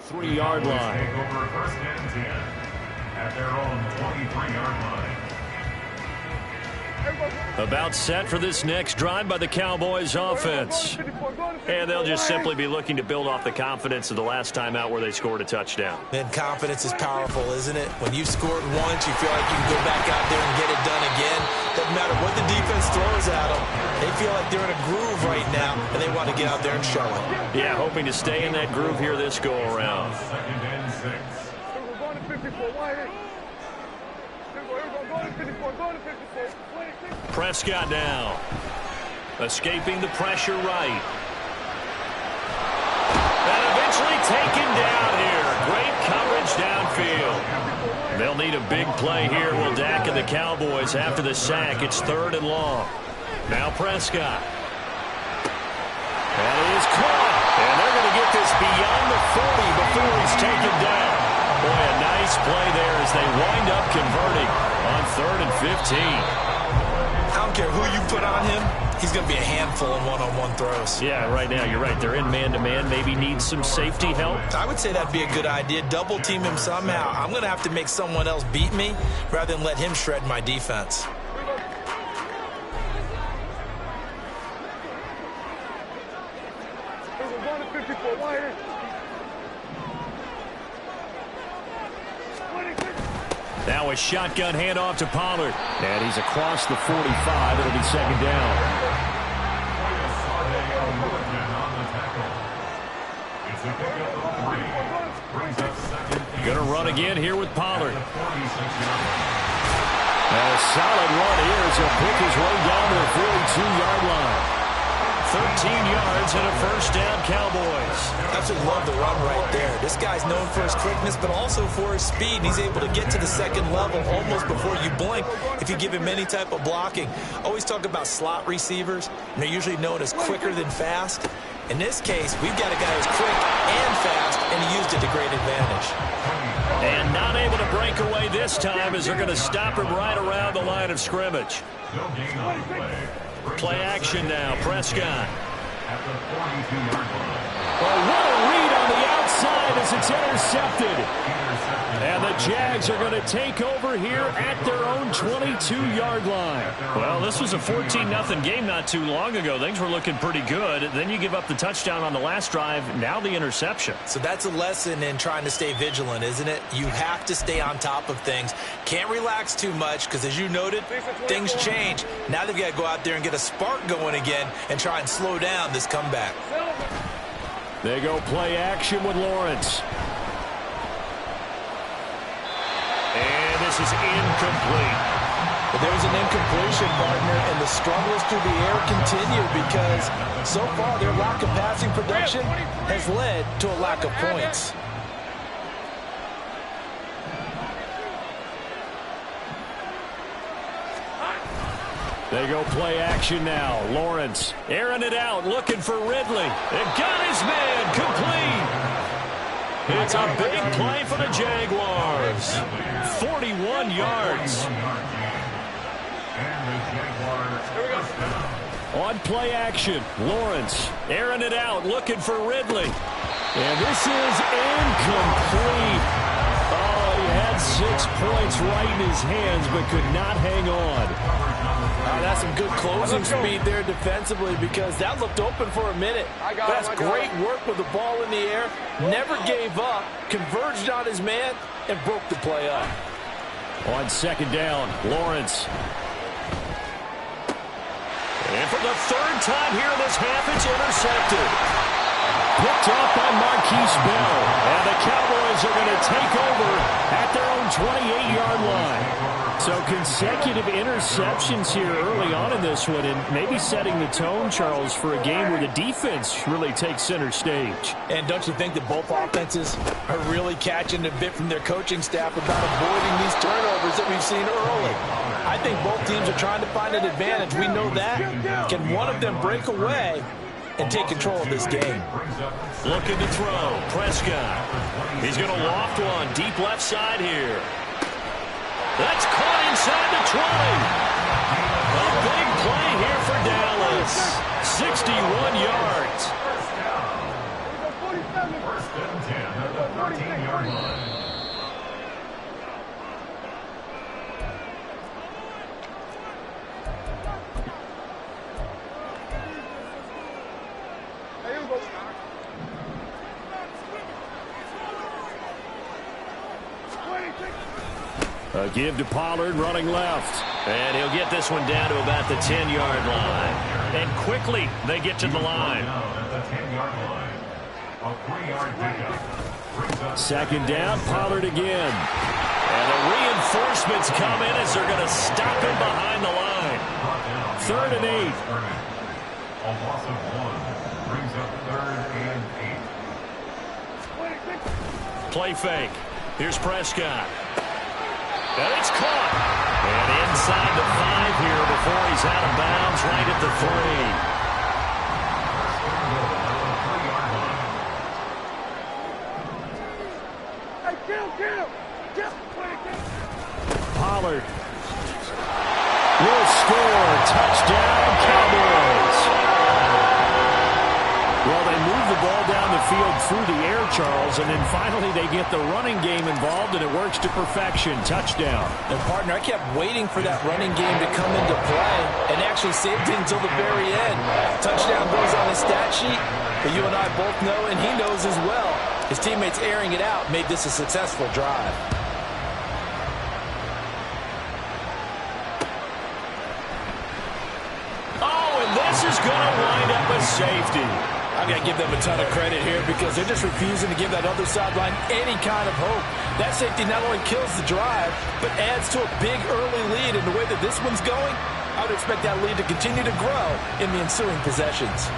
3-yard line. Take over first and 10 at their own 23-yard line. About set for this next drive by the Cowboys offense. And they'll just simply be looking to build off the confidence of the last time out where they scored a touchdown. Man, confidence is powerful, isn't it? When you've scored once, you feel like you can go back out there and get it done again. Doesn't matter what the defense throws at them. They feel like they're in a groove right now, and they want to get out there and show it. Yeah, hoping to stay in that groove here this go-around. Second and 6. We're going to 54. Why here? We're going to 54. Going to 54. 26. Prescott now. Escaping the pressure right. And eventually taken down here. Great coverage downfield. They'll need a big play here, will Dak and the Cowboys after the sack. It's 3rd and long. Now Prescott. And he is caught. And they're going to get this beyond the 40 before he's taken down. Boy, a nice play there as they wind up converting on 3rd and 15. I don't care who you put on him. He's going to be a handful in one-on-one throws. Yeah, right now, you're right. They're in man-to-man. Maybe need some safety help. I would say that'd be a good idea. Double team him somehow. I'm going to have to make someone else beat me rather than let him shred my defense. We're going to 54. Why here? 26. Now a shotgun handoff to Pollard. And he's across the 45. It'll be 2nd down. Going to run again here with Pollard. And a solid run here as he'll pick his way down to the 42-yard line. 13 yards and a 1st down, Cowboys. I just love the run right there. This guy's known for his quickness, but also for his speed. And he's able to get to the 2nd level almost before you blink if you give him any type of blocking. Always talk about slot receivers, and they're usually known as quicker than fast. In this case, we've got a guy who's quick and fast, and he used it to great advantage. And not able to break away this time as they're going to stop him right around the line of scrimmage. Play action now, Prescott. Oh, what a read on the outside as it's intercepted. And the Jags are going to take over here at their own 22-yard line. Well, this was a 14-0 game not too long ago. Things were looking pretty good. Then you give up the touchdown on the last drive. Now the interception. So that's a lesson in trying to stay vigilant, isn't it? You have to stay on top of things. Can't relax too much because, as you noted, things change. Now they've got to go out there and get a spark going again and try and slow down this comeback. They go play action with Lawrence. And this is incomplete. But there was an incompletion, partner, and the struggles through the air continue because so far their lack of passing production has led to a lack of points. They go play action now. Lawrence airing it out, looking for Ridley. It got his man complete. It's a big play for the Jaguars. 41 yards. On play action, Lawrence airing it out, looking for Ridley. And this is incomplete. Oh, he had 6 points right in his hands, but could not hang on. That's some good closing speed there defensively, because that looked open for a minute. That's great work with the ball in the air. Never gave up, converged on his man, and broke the play up. On second down, Lawrence. And for the 3rd time here in this half, it's intercepted. Picked off by Marquise Bell. And the Cowboys are going to take over at their own 28-yard line. So consecutive interceptions here early on in this one, and maybe setting the tone, Charles, for a game where the defense really takes center stage. And don't you think that both offenses are really catching a bit from their coaching staff about avoiding these turnovers that we've seen early? I think both teams are trying to find an advantage. We know that. Can one of them break away and take control of this game? Looking to throw. Prescott. He's going to loft one deep left side here. That's caught inside the 20. A big play here for Dallas. 61 yards. First and 10 at the 13-yard line. A give to Pollard running left. And he'll get this one down to about the 10-yard line. And quickly they get to the line. At the 10-yard line. A 3-yard pickup. Second down, Pollard again. And the reinforcements come in as they're going to stop him behind the line. 3rd and 8. A loss of 1 brings up 3rd and 8. Play fake. Here's Prescott. And it's caught. And inside the 5 here before he's out of bounds right at the 3. Hey, kill. Pollard will score. Touchdown, Cowboys. Well, they move the ball down the field through the air, Charles, and then finally they get the running game involved, and it works to perfection. Touchdown. And, partner, I kept waiting for that running game to come into play and actually saved it until the very end. Touchdown goes on his stat sheet, but you and I both know, and he knows as well, his teammates airing it out made this a successful drive. Oh, and this is going to wind up a safety. I've got to give them a ton of credit here because they're just refusing to give that other sideline any kind of hope. That safety not only kills the drive, but adds to a big early lead. And the way that this one's going, I would expect that lead to continue to grow in the ensuing possessions.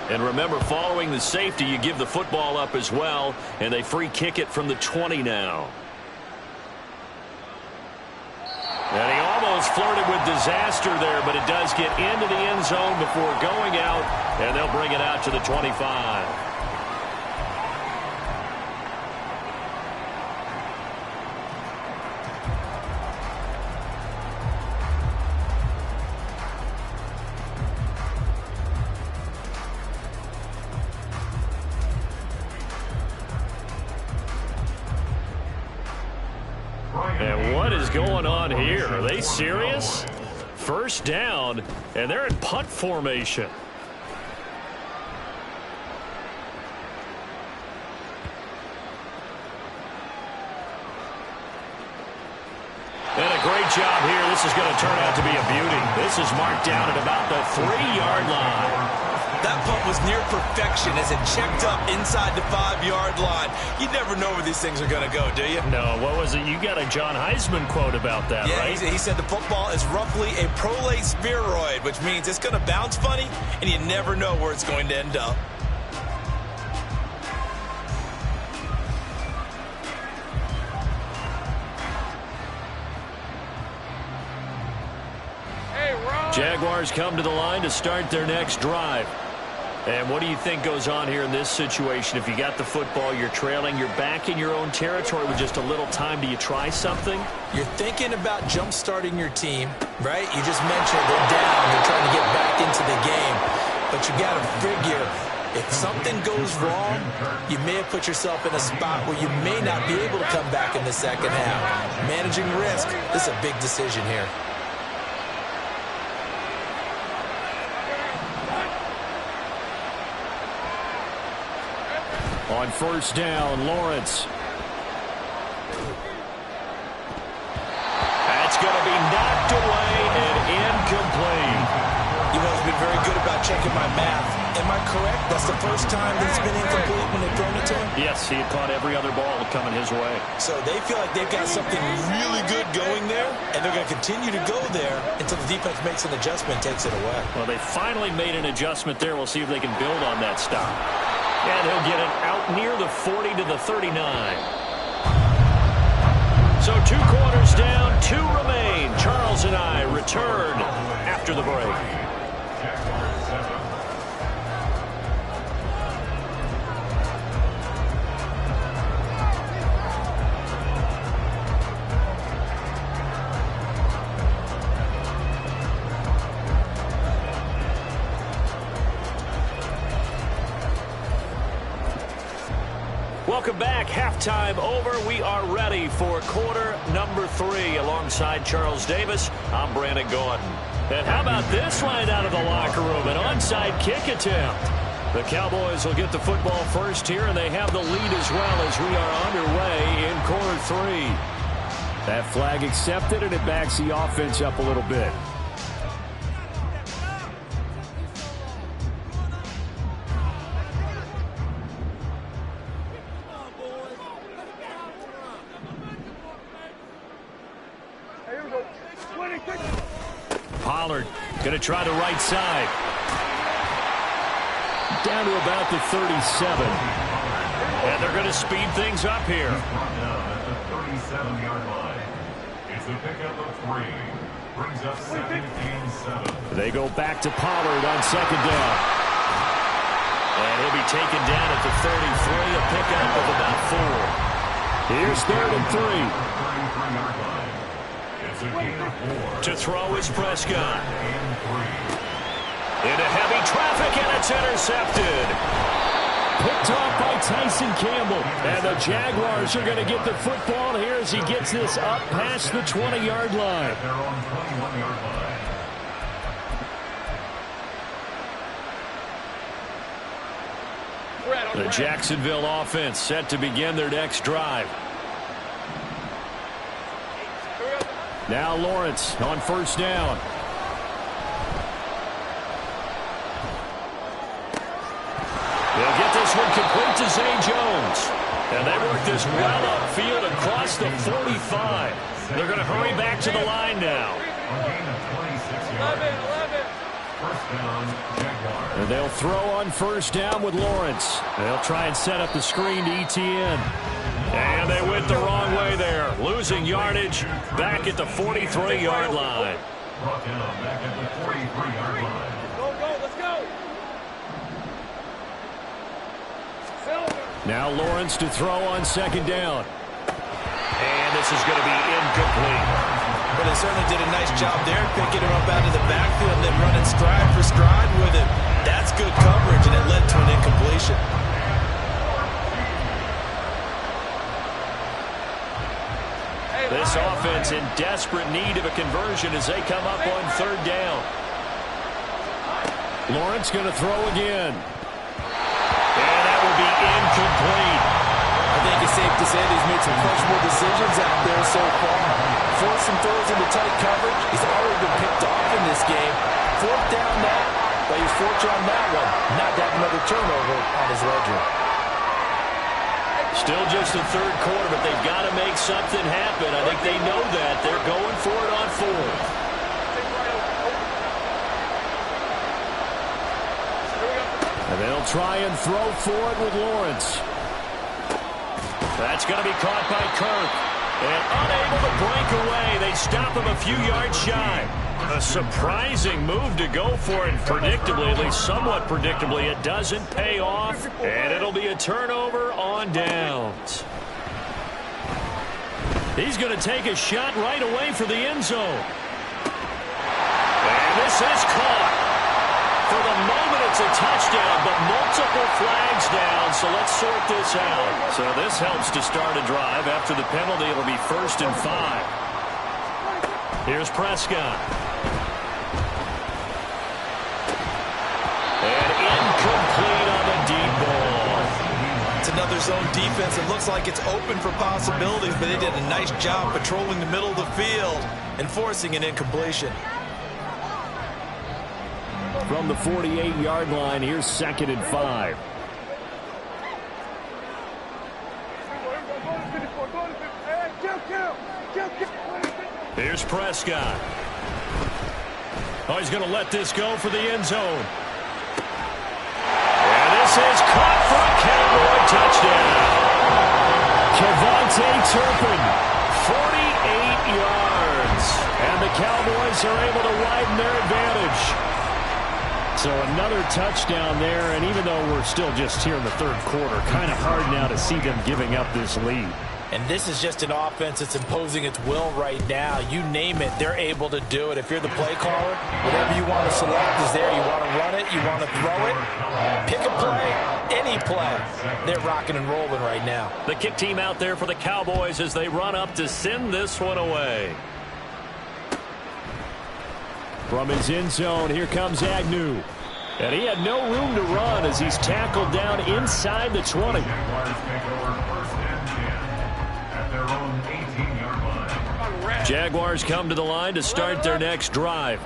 And remember, following the safety, you give the football up as well, and they free kick it from the 20 now. And he almost flirted with disaster there, but it does get into the end zone before going out, and they'll bring it out to the 25. And what is going on here? Are they serious? First down, and they're in punt formation. And a great job here. This This is going to turn out to be a beauty. This is marked down at about the 3-yard line. That punt was near perfection as it checked up inside the 5-yard line. You never know where these things are going to go, do you? No, what was it? You got a John Heisman quote about that, right? Yeah, he said the football is roughly a prolate spheroid, which means it's going to bounce funny, and you never know where it's going to end up. Jaguars come to the line to start their next drive. And what do you think goes on here in this situation? If you got the football, you're trailing, you're back in your own territory with just a little time. Do you try something? You're thinking about jump-starting your team, right? You just mentioned they're down. They're trying to get back into the game. But you got to figure, if something goes wrong, you may have put yourself in a spot where you may not be able to come back in the second half. Managing risk, this is a big decision here. On first down, Lawrence. That's going to be knocked away and incomplete. You've always been very good about checking my math. Am I correct? That's the first time that it's been incomplete when they've thrown it to him? Yes, he had caught every other ball coming his way. So they feel like they've got something really good going there, and they're going to continue to go there until the defense makes an adjustment and takes it away. Well, they finally made an adjustment there. We'll see if they can build on that stop. And he'll get it out near the 40 to the 39. So 2 quarters down, 2 remain. Charles and I return after the break. Welcome back. Halftime over. We are ready for quarter number 3. Alongside Charles Davis, I'm Brandon Gordon. And how about this line out of the locker room? An onside kick attempt. The Cowboys will get the football first here, and they have the lead as well as we are underway in quarter 3. That flag accepted, and it backs the offense up a little bit. Pollard going to try the right side. Down to about the 37. And they're going to speed things up here. Down at the 37-yard line. It's a pickup of 3. Brings up 2nd and 7. They go back to Pollard on second down. And he'll be taken down at the 33, a pickup of about 4. Here's 3rd and 3. 33-yard line. It's a gain of 4. To throw is Prescott. Into heavy traffic, and it's intercepted. Picked off by Tyson Campbell. And the Jaguars are going to get the football here as he gets this up past the 20-yard line. Their own 21-yard line. The Jacksonville offense set to begin their next drive. Now Lawrence on first down. They'll get this one complete to Zay Jones. And they work this well upfield across the 45. They're going to hurry back to the line now. A gain of 26 yards. First down, Jaguars. And they'll throw on first down with Lawrence. They'll try and set up the screen to ETN. And they went the wrong way there. Losing yardage back at the 43-yard line. Brought down back at the 43-yard line. Let's go. Now Lawrence to throw on second down. And this is going to be incomplete. But they certainly did a nice job there, picking him up out of the backfield and then running stride for stride with him. That's good coverage, and it led to an incompletion. This offense in desperate need of a conversion as they come up on third down. Lawrence going to throw again. And that will be incomplete. I think it's safe to say that he's made some questionable decisions out there so far. force some throws into tight coverage. He's already been picked off in this game. Fourth down that, but he's fortunate on that one. Not to have another turnover on his ledger. Still just the third quarter, but they've got to make something happen. I think they know that. They're going for it on fourth. And they'll try and throw for it with Lawrence. That's going to be caught by Kirk. And unable to break away. They stop him a few yards shy. A surprising move to go for it. Predictably, at least somewhat predictably, it doesn't pay off. And it'll be a turnover on downs. He's going to take a shot right away for the end zone. And this is caught. For the moment, it's a touchdown, but multiple flags down, so let's sort this out. So this helps to start a drive. After the penalty, it'll be 1st and 5. Here's Prescott. And incomplete on the deep ball. It's another zone defense. It looks like it's open for possibilities, but they did a nice job patrolling the middle of the field and forcing an incompletion. From the 48-yard line, here's 2nd and 5. Here's Prescott. Oh, he's going to let this go for the end zone. And this is caught for a Cowboy touchdown. Kevontae Turpin, 48 yards. And the Cowboys are able to widen their advantage. So another touchdown there, and even though we're still just here in the third quarter, kind of hard now to see them giving up this lead. And this is just an offense that's imposing its will right now. You name it, they're able to do it. If you're the play caller, whatever you want to select is there. You want to run it, you want to throw it, pick a play, any play. They're rocking and rolling right now. The kick team out there for the Cowboys as they run up to send this one away. From his end zone, here comes Agnew. And he had no room to run as he's tackled down inside the 20. Jaguars come to the line to start their next drive.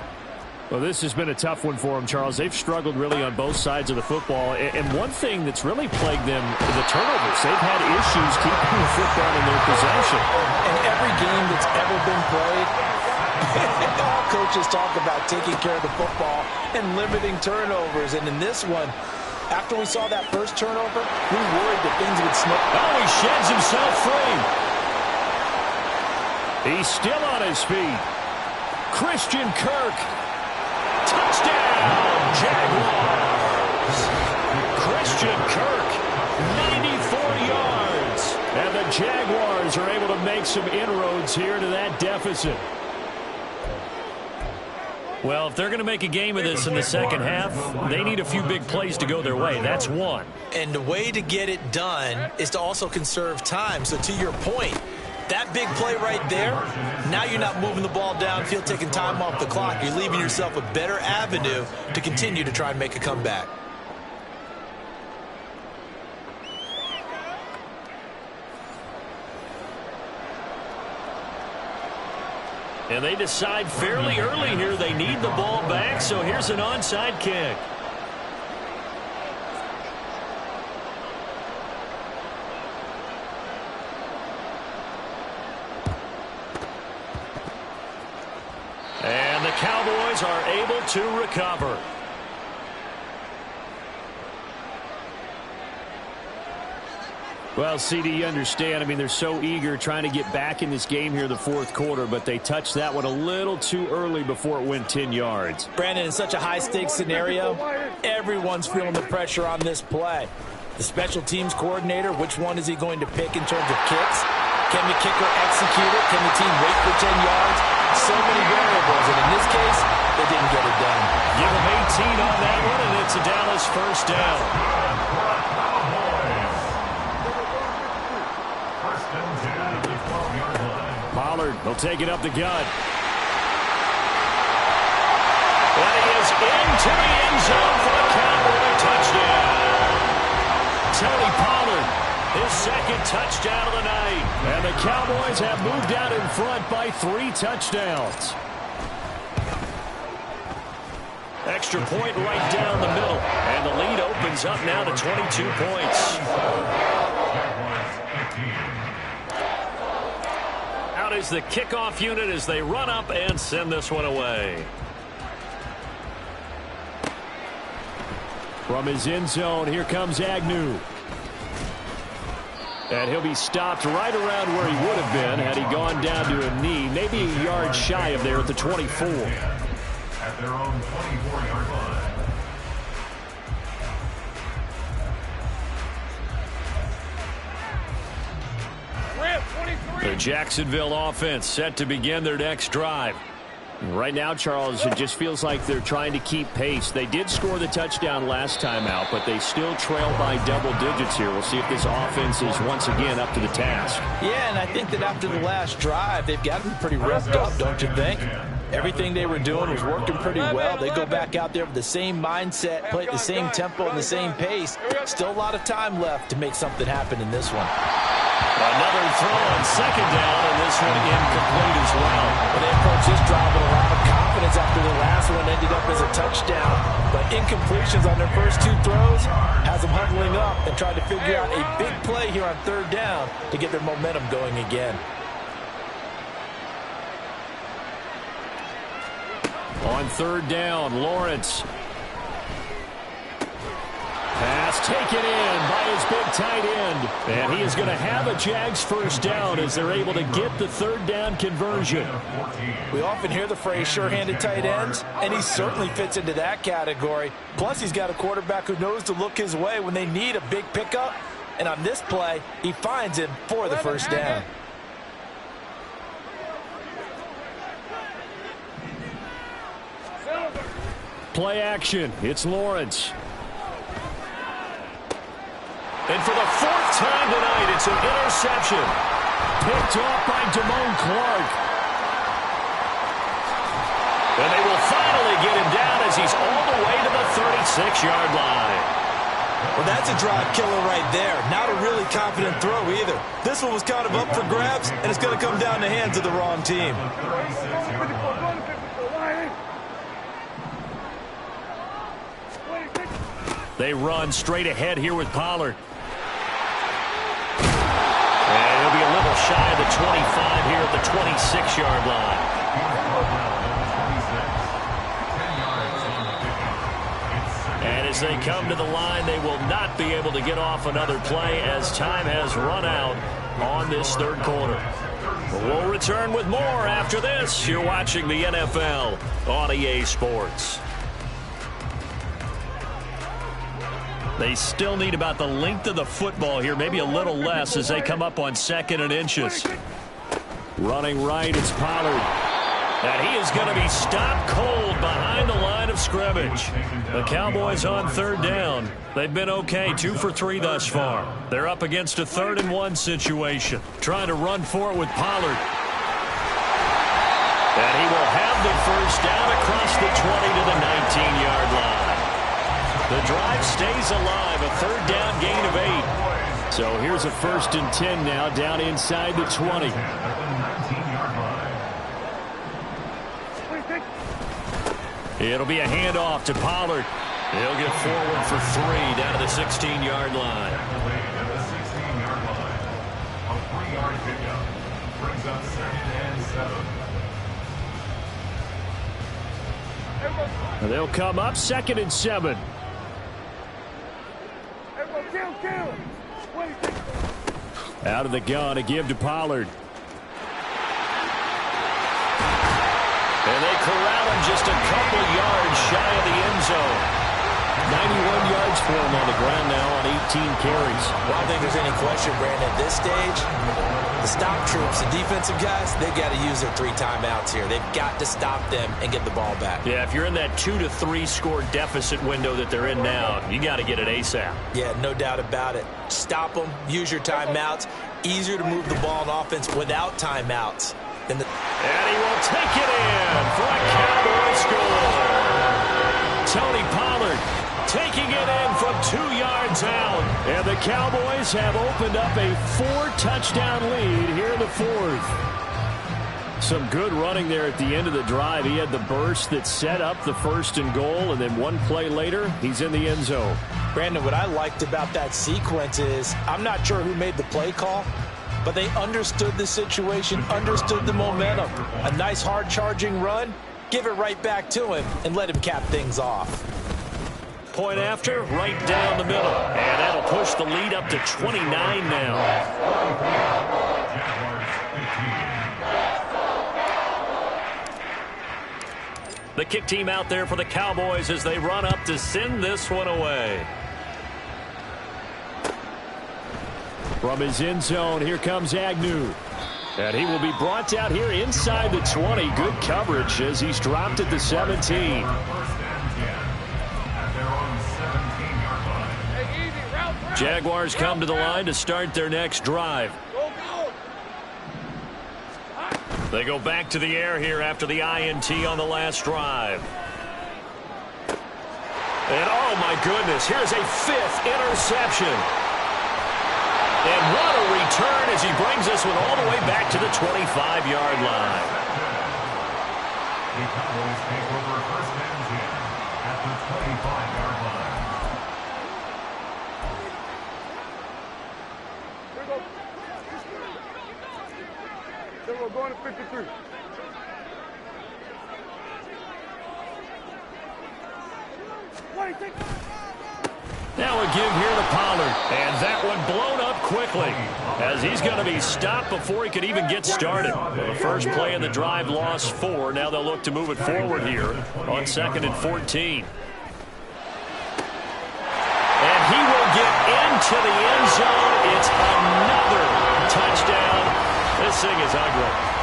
Well, this has been a tough one for them, Charles. They've struggled really on both sides of the football. And one thing that's really plagued them, the turnovers. They've had issues keeping the football in their possession. In every game that's ever been played, all coaches talk about taking care of the football and limiting turnovers. And in this one, after we saw that first turnover, we worried that things would slip. Oh, he sheds himself free. He's still on his feet. Christian Kirk. Touchdown, Jaguars. Christian Kirk, 94 yards. And the Jaguars are able to make some inroads here to that deficit. Well, if they're going to make a game of this in the second half, they need a few big plays to go their way. That's one. And the way to get it done is to also conserve time. So to your point, that big play right there, now you're not moving the ball downfield, taking time off the clock. You're leaving yourself a better avenue to continue to try and make a comeback. And they decide fairly early here they need the ball back, so here's an onside kick. And the Cowboys are able to recover. Well, CD, you understand. I mean, they're so eager trying to get back in this game here in the fourth quarter, but they touched that one a little too early before it went 10 yards. Brandon, in such a high-stakes scenario, everyone's feeling the pressure on this play. The special teams coordinator, which one is he going to pick in terms of kicks? Can the kicker execute it? Can the team wait for 10 yards? So many variables, and in this case, they didn't get it done. Give him 18 on that one, and it's a Dallas first down. Pollard will take it up the gut. And he is into the end zone for a Cowboy touchdown. Tony Pollard, his second touchdown of the night. And the Cowboys Cowboys have moved out in front by 3 touchdowns. Extra point right down the middle. And the lead opens up now to 22 points. Out is the kickoff unit as they run up and send this one away. From his end zone, here comes Agnew. And he'll be stopped right around where he would have been had he gone down to a knee, maybe a yard shy of there at the 24. At their own 24-yard line. The Jacksonville offense set to begin their next drive. Right now, Charles, it just feels like they're trying to keep pace. They did score the touchdown last time out, but they still trail by double digits here. We'll see if this offense is once again up to the task. Yeah, and I think that after the last drive, they've got to be pretty revved up, don't you think? Everything they were doing was working pretty well. They go back out there with the same mindset, play at the same tempo and the same pace. Still a lot of time left to make something happen in this one. Another throw on second down, and this one incomplete as well. Well, they approach this drive with a lot of confidence after the last one ended up as a touchdown. But incompletions on their first 2 throws has them huddling up and trying to figure out a big play here on third down to get their momentum going again. On third down, Lawrence. Pass taken in by his big tight end. And he is going to have a Jags first down as they're able to get the third down conversion. We often hear the phrase sure-handed tight ends, and he certainly fits into that category. Plus, he's got a quarterback who knows to look his way when they need a big pickup. And on this play, he finds him for the first down. Play action. It's Lawrence. And for the 4th time tonight, it's an interception. Picked off by Damone Clark. And they will finally get him down as he's all the way to the 36-yard line. Well, that's a drive killer right there. Not a really confident throw either. This one was kind of up for grabs, and it's going to come down in the hands of the wrong team. They run straight ahead here with Pollard. And he'll be a little shy of the 25 here at the 26-yard line. And as they come to the line, they will not be able to get off another play as time has run out on this third quarter. We'll return with more after this. You're watching the NFL on EA Sports. They still need about the length of the football here, maybe a little less as they come up on 2nd and inches. Running right, it's Pollard. And he is going to be stopped cold behind the line of scrimmage. The Cowboys on third down. They've been okay, 2 for 3 thus far. They're up against a 3rd and 1 situation. Trying to run for it with Pollard. And he will have the first down across the 20 to the 19-yard line. The drive stays alive, a 3rd down gain of 8. So here's a 1st and 10 now, down inside the 20. It'll be a handoff to Pollard. He'll get forward for 3 down to the 16-yard line. A 3-yard pickup brings up 2nd and 7. They'll come up 2nd and 7. Out of the gun to give to Pollard. And they corral him just a couple yards shy of the end zone. 91 yards for him on the ground now on 18 carries. Well, I don't think there's any question, Brandon, at this stage, the stop troops, the defensive guys, they've got to use their 3 timeouts here. They've got to stop them and get the ball back. Yeah, if you're in that 2 to 3 score deficit window that they're in now, you got to get it ASAP. Yeah, no doubt about it. Stop them, use your timeouts. Easier to move the ball on offense without timeouts. And he will take it in for a Cowboy score. Tony Pollard taking it in from 2 yards out. And the Cowboys have opened up a 4-touchdown lead here in the fourth. Some good running there at the end of the drive. He had the burst that set up the 1st and goal, and then one play later, he's in the end zone. Brandon, what I liked about that sequence is I'm not sure who made the play call, but they understood the situation, understood the momentum. A nice hard-charging run, give it right back to him, and let him cap things off. Point after, right down the middle. And that'll push the lead up to 29 now. The kick team out there for the Cowboys as they run up to send this one away. From his end zone, here comes Agnew. And he will be brought out here inside the 20. Good coverage as he's dropped at the 17. Jaguars come to the line to start their next drive. They go back to the air here after the INT on the last drive. And oh my goodness, here's a 5th interception. And what a return as he brings this one all the way back to the 25-yard line. The Cowboys take over 1st and 10 at the 25-yard line. We're going to 53. Now a give here to Pollard. And that one blown up quickly as he's going to be stopped before he could even get started. The first play in the drive lost 4. Now they'll look to move it forward here on 2nd and 14. And he will get into the end zone. It's another touchdown. This thing is ugly.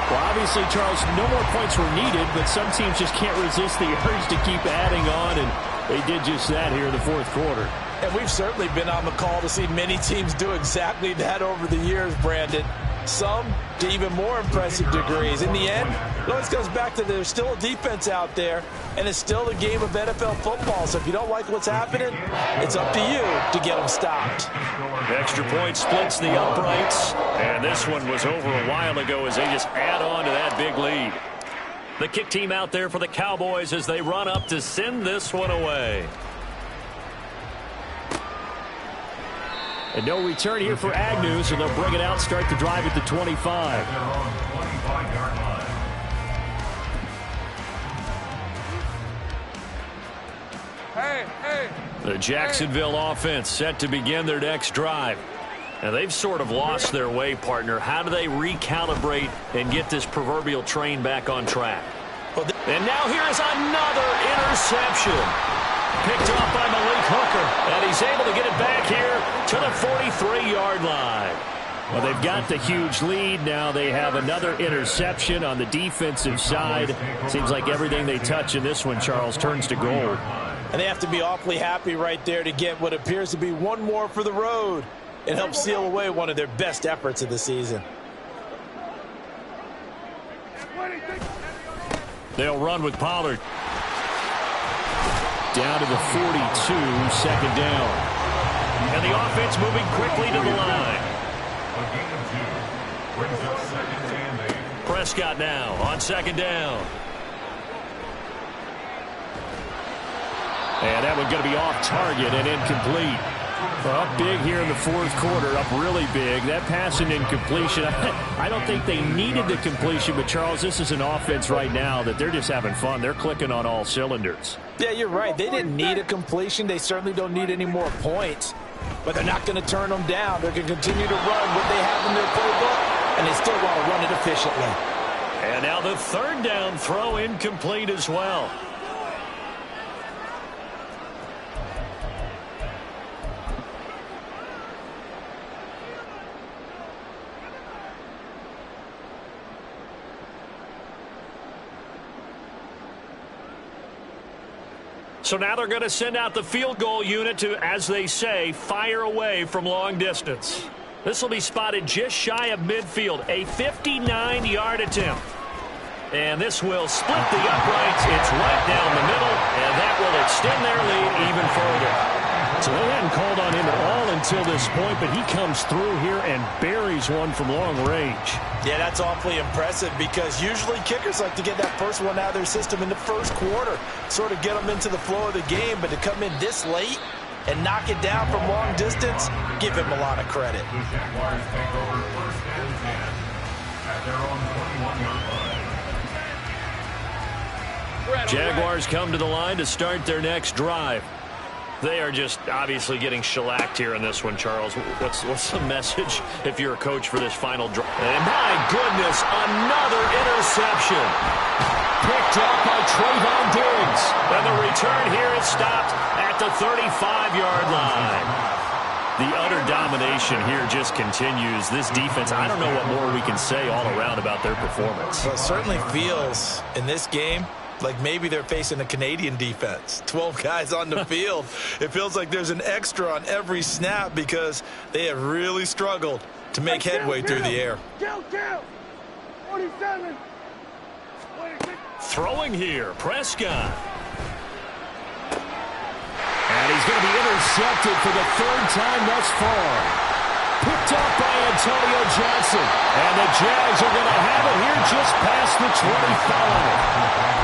Well, obviously, Charles, no more points were needed, but some teams just can't resist the urge to keep adding on, and they did just that here in the 4th quarter. And we've certainly been on the call to see many teams do exactly that over the years, Brandon. Some to even more impressive degrees. In the end, it always comes back to there's still a defense out there, and it's still a game of NFL football. So if you don't like what's happening, it's up to you to get them stopped. Extra point splits the uprights, and this one was over a while ago as they just add on to that big lead. The kick team out there for the Cowboys as they run up to send this one away. And no return here for Agnew, so they'll bring it out, start the drive at the 25. The Jacksonville offense set to begin their next drive. And they've sort of lost their way, partner. How do they recalibrate and get this proverbial train back on track? And now here's another interception. Picked off by Malik Hooker. And he's able to get it back here to the 43-yard line. Well, they've got the huge lead. Now they have another interception on the defensive side. Seems like everything they touch in this one, Charles, turns to gold. And they have to be awfully happy right there to get what appears to be one more for the road and help seal away one of their best efforts of the season. They'll run with Pollard. Down to the 42, 2nd down. And the offense moving quickly to the line. Prescott now on 2nd down. And that one going to be off target and incomplete. Up big here in the 4th quarter, up really big. That pass and incompletion, I don't think they needed the completion, but Charles, this is an offense right now that they're just having fun. They're clicking on all cylinders. Yeah, you're right. They didn't need a completion. They certainly don't need any more points, but they're not going to turn them down. They're going to continue to run what they have in their playbook, and they still want to run it efficiently. And now the 3rd down throw incomplete as well. So now they're going to send out the field goal unit to, as they say, fire away from long distance. This will be spotted just shy of midfield, a 59-yard attempt. And this will split the uprights. It's right down the middle, and that will extend their lead even further. So they hadn't called on him at all until this point, but he comes through here and buries one from long range. Yeah, that's awfully impressive because usually kickers like to get that first one out of their system in the first quarter, sort of get them into the flow of the game, but to come in this late and knock it down from long distance, give him a lot of credit. The Jaguars take over first and 10 at their own 21-yard line. Jaguars come to the line to start their next drive. They are just obviously getting shellacked here in this one, Charles. What's the message if you're a coach for this final drive? And my goodness, another interception. Picked up by Trayvon Diggs. And the return here is stopped at the 35-yard line. The utter domination here just continues. This defense, I don't know what more we can say all around about their performance. Well, it certainly feels in this game like maybe they're facing a Canadian defense. 12 guys on the field. It feels like there's an extra on every snap because they have really struggled to make headway through the air. Kill! 47. Throwing here, Prescott. And he's going to be intercepted for the third time thus far. Picked up by Antonio Johnson. And the Jags are going to have it here just past the 25.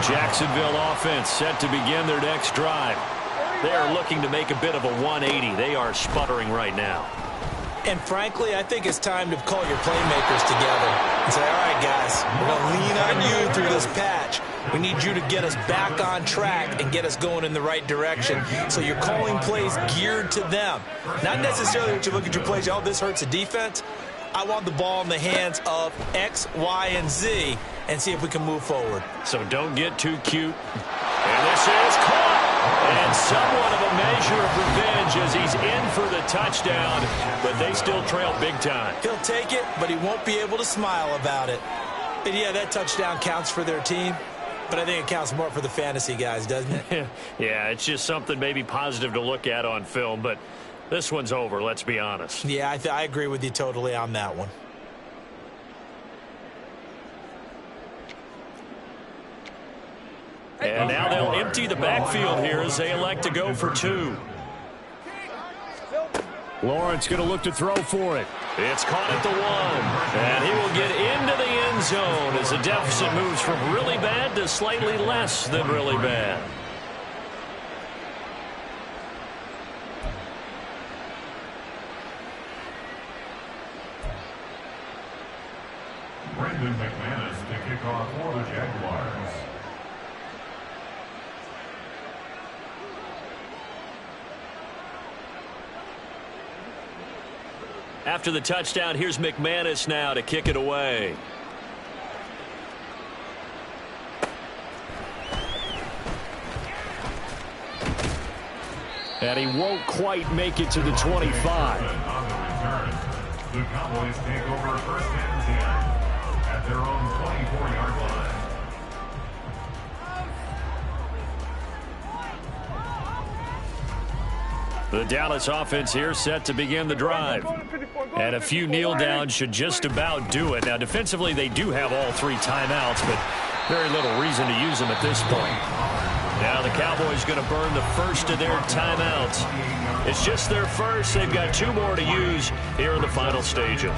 Jacksonville offense set to begin their next drive. They are looking to make a bit of a 180. They are sputtering right now. And frankly, I think it's time to call your playmakers together and say, all right, guys, we're going to lean on you through this patch. We need you to get us back on track and get us going in the right direction. So you're calling plays geared to them. Not necessarily that you look at your plays, oh, this hurts the defense. I want the ball in the hands of X, Y, and Z and see if we can move forward. So don't get too cute. And this is caught. And somewhat of a measure of revenge as he's in for the touchdown, but they still trail big time. He'll take it, but he won't be able to smile about it. And yeah, that touchdown counts for their team, but I think it counts more for the fantasy guys, doesn't it? Yeah, it's just something maybe positive to look at on film, but this one's over, let's be honest. Yeah, I agree with you totally on that one. And now they'll empty the backfield here as they elect to go for two. Lawrence going to look to throw for it. It's caught at the 1. And he will get into the end zone as the deficit moves from really bad to slightly less than really bad. Brendan McManus to kick off for the Jaguars. After the touchdown, here's McManus now to kick it away. And he won't quite make it to the 25. On the return, the Cowboys take over first and 10 at their own 24-yard line. The Dallas offense here set to begin the drive. And a few kneel downs should just about do it. Now, defensively, they do have all 3 timeouts, but very little reason to use them at this point. Now the Cowboys going to burn the first of their timeouts. It's just their first. They've got 2 more to use here in the final stages.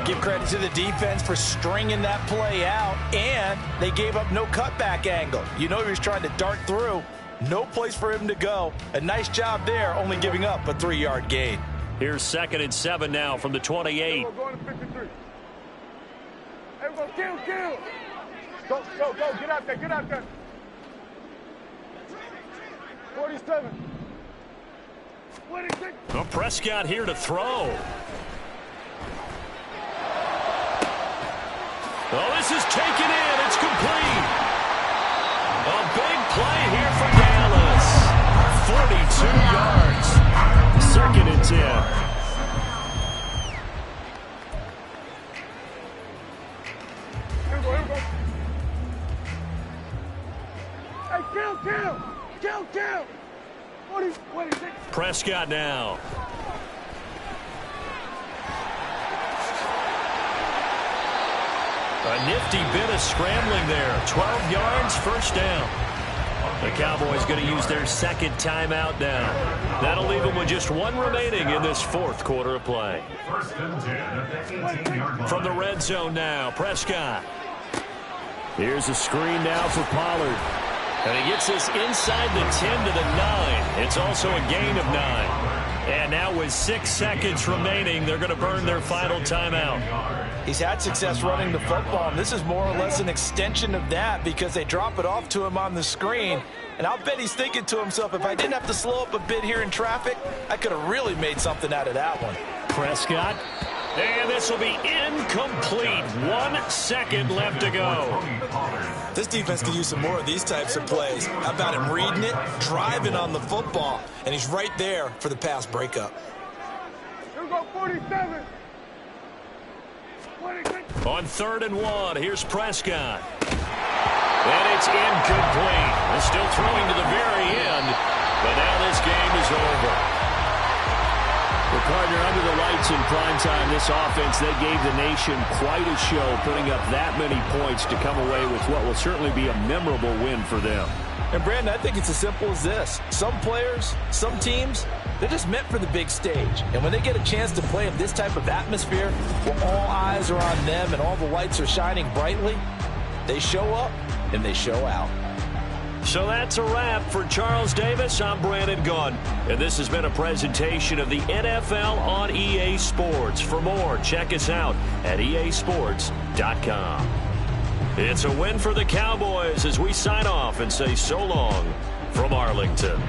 Give credit to the defense for stringing that play out, and they gave up no cutback angle. You know he was trying to dart through. No place for him to go. A nice job there, only giving up a 3-yard gain. Here's 2nd and 7 now from the 28. Going to 53. Hey, we're going to kill. Go. Get out there. 47. 26. Well, Prescott here to throw. Oh, this is taken in. It's complete. A big play here for Dallas. 42 yards. 2nd and 10. Here we go. Hey, kill. 26. Prescott now. A nifty bit of scrambling there. 12 yards, first down. The Cowboys going to use their 2nd timeout now. That'll leave them with just 1 remaining in this 4th quarter of play. First and 10 at the 18-yard line. From the red zone now, Prescott. Here's a screen now for Pollard. And he gets this inside the 10 to the 9. It's also a gain of 9. And now with 6 seconds remaining, they're going to burn their final timeout. He's had success running the football, and this is more or less an extension of that because they drop it off to him on the screen. And I'll bet he's thinking to himself, if I didn't have to slow up a bit here in traffic, I could have really made something out of that one. Prescott. And this will be incomplete. 1 second left to go. This defense could use some more of these types of plays. How about him reading it, driving on the football, and he's right there for the pass breakup. Here we go, 47. 26. On 3rd and 1, here's Prescott. And it's incomplete. They're still throwing to the very end, but now this game is over. Well, partner, under the lights in primetime, this offense, they gave the nation quite a show, putting up that many points to come away with what will certainly be a memorable win for them. And, Brandon, I think it's as simple as this. Some players, some teams, they're just meant for the big stage. And when they get a chance to play in this type of atmosphere, where all eyes are on them and all the lights are shining brightly, they show up and they show out. So that's a wrap. For Charles Davis, I'm Brandon Gunn. And this has been a presentation of the NFL on EA Sports. For more, check us out at easports.com. It's a win for the Cowboys as we sign off and say so long from Arlington.